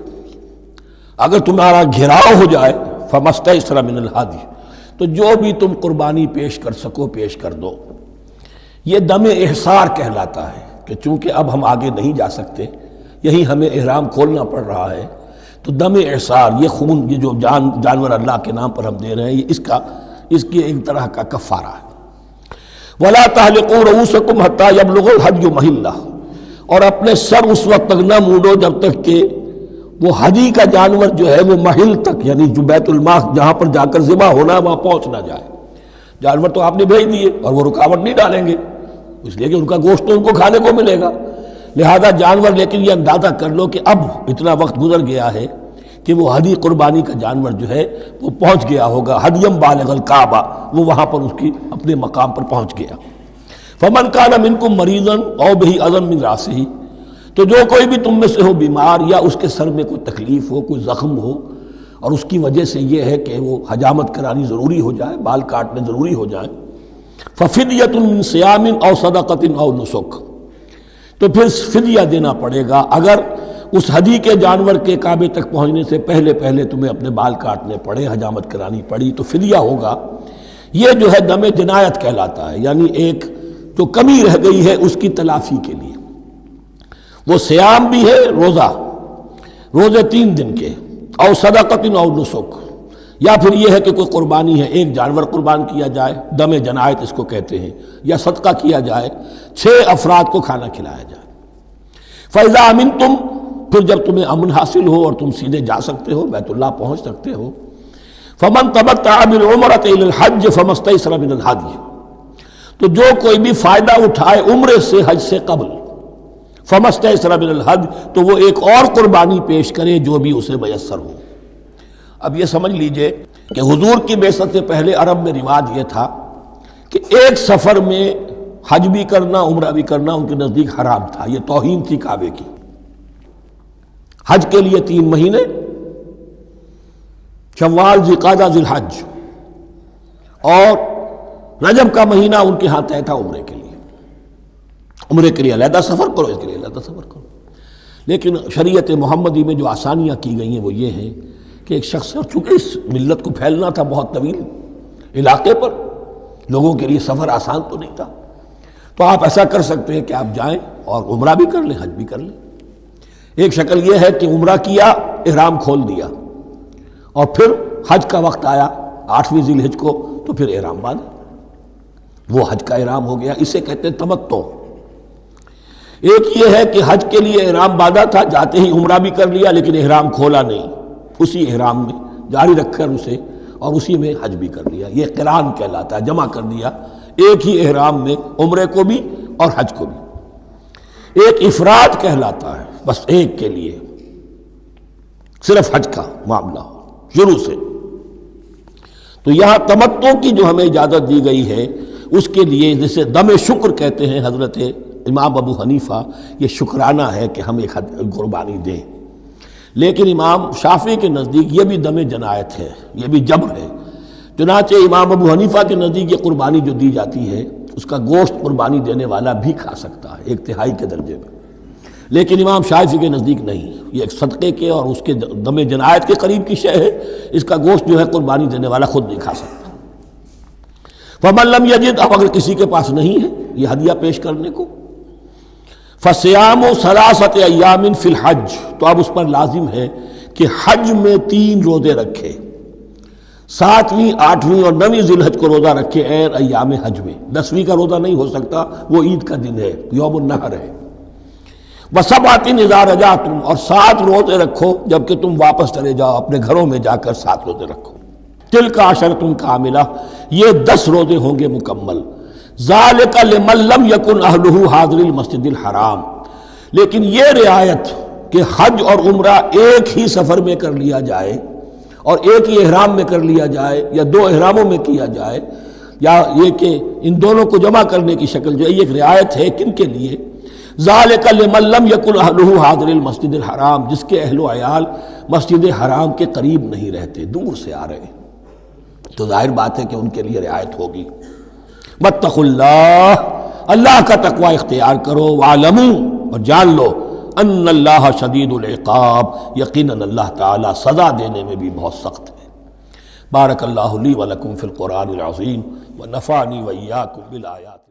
Speaker 1: اگر تمہارا گھیراؤ ہو جائے، فَمَسْتَيْسَرَ مِنَ الْهَدْيِ، تو جو بھی تم قربانی پیش کر سکو پیش کر دو۔ یہ دم احصار کہلاتا ہے کہ چونکہ اب ہم آگے نہیں جا سکتے، یہی ہمیں احرام کھولنا پڑ رہا ہے، تو دم احصار، یہ خون، یہ جو جانور اللہ کے نام پر ہم دے رہے ہیں، یہ اس کی ایک طرح کا کفارہ ہے۔ وَلَا تَحْلِقُوا رُؤُوسَكُمْ حَتَّى يَبْلُغَ الْحَدْيُ مَحِلَّهُ، اور اپنے سر اس وقت تک نہ مونڈو جب تک کہ وہ ہدی کا جانور جو ہے وہ محل تک، یعنی جو بیت الماء جہاں پر جا کر ذبح ہونا ہے وہاں پہنچ نہ جائے۔ جانور تو آپ نے بھیج دیے اور وہ رکاوٹ نہیں ڈالیں گے، اس لیے کہ ان کا گوشت تو ان کو کھانے کو ملے گا، لہذا جانور، لیکن یہ اندازہ کر لو کہ اب اتنا وقت گزر گیا ہے کہ وہ ہدی قربانی کا جانور جو ہے وہ پہنچ گیا ہوگا، ہدیم بالغ الکعبہ، وہ وہاں پر اس کی اپنے مقام پر پہنچ گیا۔ فمن کان منکم مریضا او بہ اذی من راسہ، تو جو کوئی بھی تم میں سے ہو بیمار یا اس کے سر میں کوئی تکلیف ہو، کوئی زخم ہو، اور اس کی وجہ سے یہ ہے کہ وہ حجامت کرانی ضروری ہو جائے، بال کاٹنے ضروری ہو جائیں، ففدیۃ من صیام او صدقۃ او نسک، تو پھر فدیہ دینا پڑے گا۔ اگر اس ہدی کے جانور کے کعبے تک پہنچنے سے پہلے تمہیں اپنے بال کاٹنے پڑے، حجامت کرانی پڑی، تو فدیہ ہوگا۔ یہ جو ہے دم جنایت کہلاتا ہے، یعنی ایک جو کمی رہ گئی ہے اس کی تلافی کے لیے۔ وہ صیام بھی ہے، روزے 3 دن کے، او صدقۃ او نسک، یا پھر یہ ہے کہ کوئی قربانی ہے، ایک جانور قربان کیا جائے، دم جنایت اس کو کہتے ہیں، یا صدقہ کیا جائے، 6 افراد کو کھانا کھلایا جائے۔ فَإِذَا أَمِنْتُمْ، پھر جب تمہیں امن حاصل ہو اور تم سیدھے جا سکتے ہو، بیت اللہ پہنچ سکتے ہو، فَمَنْ تَمَتَّعَ بِالْعُمْرَةِ إِلَى الْحَجِّ فَمَا اسْتَيْسَرَ مِنَ الْهَدْيِ، تو جو کوئی بھی فائدہ اٹھائے عمرے سے حج سے قبل، فَمَا اسْتَيْسَرَ مِنَ الْهَدْيِ، تو وہ ایک اور قربانی پیش کرے جو بھی اسے میسر ہو۔ اب یہ سمجھ لیجئے کہ حضور کی بعثت سے پہلے عرب میں رواج یہ تھا کہ ایک سفر میں حج بھی کرنا، عمرہ بھی کرنا ان کے نزدیک حرام تھا، یہ توہین تھی کعبے کی۔ حج کے لیے 3 مہینے، شوال، ذوالقعدہ، ذی الحج، اور رجب کا مہینہ ان کے ہاں طے تھا عمرے کے لیے۔ عمرے کے لیے علیحدہ سفر کرو، اس کے لیے علیحدہ سفر کرو۔ لیکن شریعت محمدی میں جو آسانیاں کی گئی ہیں وہ یہ ہیں کہ ایک شخص، اور چونکہ اس ملت کو پھیلنا تھا بہت طویل علاقے پر، لوگوں کے لیے سفر آسان تو نہیں تھا، تو آپ ایسا کر سکتے ہیں کہ آپ جائیں اور عمرہ بھی کر لیں، حج بھی کر لیں۔ ایک شکل یہ ہے کہ عمرہ کیا، احرام کھول دیا، اور پھر حج کا وقت آیا 8ویں ذی الحج کو، تو پھر احرام باندھا، وہ حج کا احرام ہو گیا، اسے کہتے ہیں تمتع۔ ایک یہ ہے کہ حج کے لیے احرام باندھا تھا، جاتے ہی عمرہ بھی کر لیا لیکن احرام کھولا نہیں، اسی احرام میں جاری رکھ کر اسے، اور اسی میں حج بھی کر لیا، یہ قران کہلاتا ہے، جمع کر دیا ایک ہی احرام میں عمرے کو بھی اور حج کو بھی۔ ایک افراد کہلاتا ہے، بس ایک کے لیے صرف حج کا معاملہ ہو شروع سے۔ تو یہاں تمتع کی جو ہمیں اجازت دی گئی ہے اس کے لیے، جسے دم شکر کہتے ہیں حضرت امام ابو حنیفہ، یہ شکرانہ ہے کہ ہم ایک قربانی دیں۔ لیکن امام شافعی کے نزدیک یہ بھی دم جنایت ہے، یہ بھی جبر ہے، چنانچہ امام ابو حنیفہ کے نزدیک یہ قربانی جو دی جاتی ہے اس کا گوشت قربانی دینے والا بھی کھا سکتا ہے 1/3 کے درجے میں، لیکن امام شافعی کے نزدیک نہیں، یہ ایک صدقے کے اور اس کے دم جنایت کے قریب کی شے ہے، اس کا گوشت جو ہے قربانی دینے والا خود نہیں کھا سکتا۔ فَمَن لَّمْ يَجِدْ، اب اگر کسی کے پاس نہیں ہے یہ ہدیہ پیش کرنے کو، فَصِيَامُ ثَلَاثَةِ أَيَّامٍ فِي الْحَجِّ، تو اب اس پر لازم ہے کہ حج میں 3 روزے رکھے، 7ویں، 8ویں اور 9ویں ذی الحج کو روزہ رکھے غیر ایام حج میں۔ 10ویں کا روزہ نہیں ہو سکتا، وہ عید کا دن ہے، یوم النحر ہے۔ وَسَبْعَةٍ إِذَا رَجَعْتُمْ، اور 7 روزے رکھو جب کہ تم واپس چلے جاؤ، اپنے گھروں میں جا کر 7 روزے رکھو۔ تِلْكَ عَشَرَةٌ كَامِلَةٌ، یہ 10 روزے ہوں گے مکمل۔ ذَلِكَ لِمَن لَّمْ يَكُنْ أَهْلُهُ حَاضِرِ الْمَسْجِدِ الْحَرَامِ، لیکن یہ رعایت کہ حج اور عمرہ ایک ہی سفر میں کر لیا جائے اور ایک ہی احرام میں کر لیا جائے، یا 2 احراموں میں کیا جائے، یا یہ کہ ان دونوں کو جمع کرنے کی شکل جو ہے، یہ ایک رعایت ہے کن کے لیے؟ ذَلِكَ لِمَن لَّمْ يَكُنْ أَهْلُهُ حَاضِرِ الْمَسْجِدِ الْحَرَامِ، جس کے اہل و عیال مسجد حرام کے قریب نہیں رہتے، دور سے آ رہے ہیں، تو ظاہر بات ہے کہ ان کے لیے رعایت ہوگی۔ واتقوا اللہ، اللہ کا تقوی اختیار کرو، وَاعْلَمُوا، اور جان لو، ان اللہ شدید العقاب، یقیناً اللہ تعالیٰ سزا دینے میں بھی بہت سخت ہے۔ بارک اللہ لی ولکم فی القرآن العظیم ونفعنی وإیاکم بالآیات۔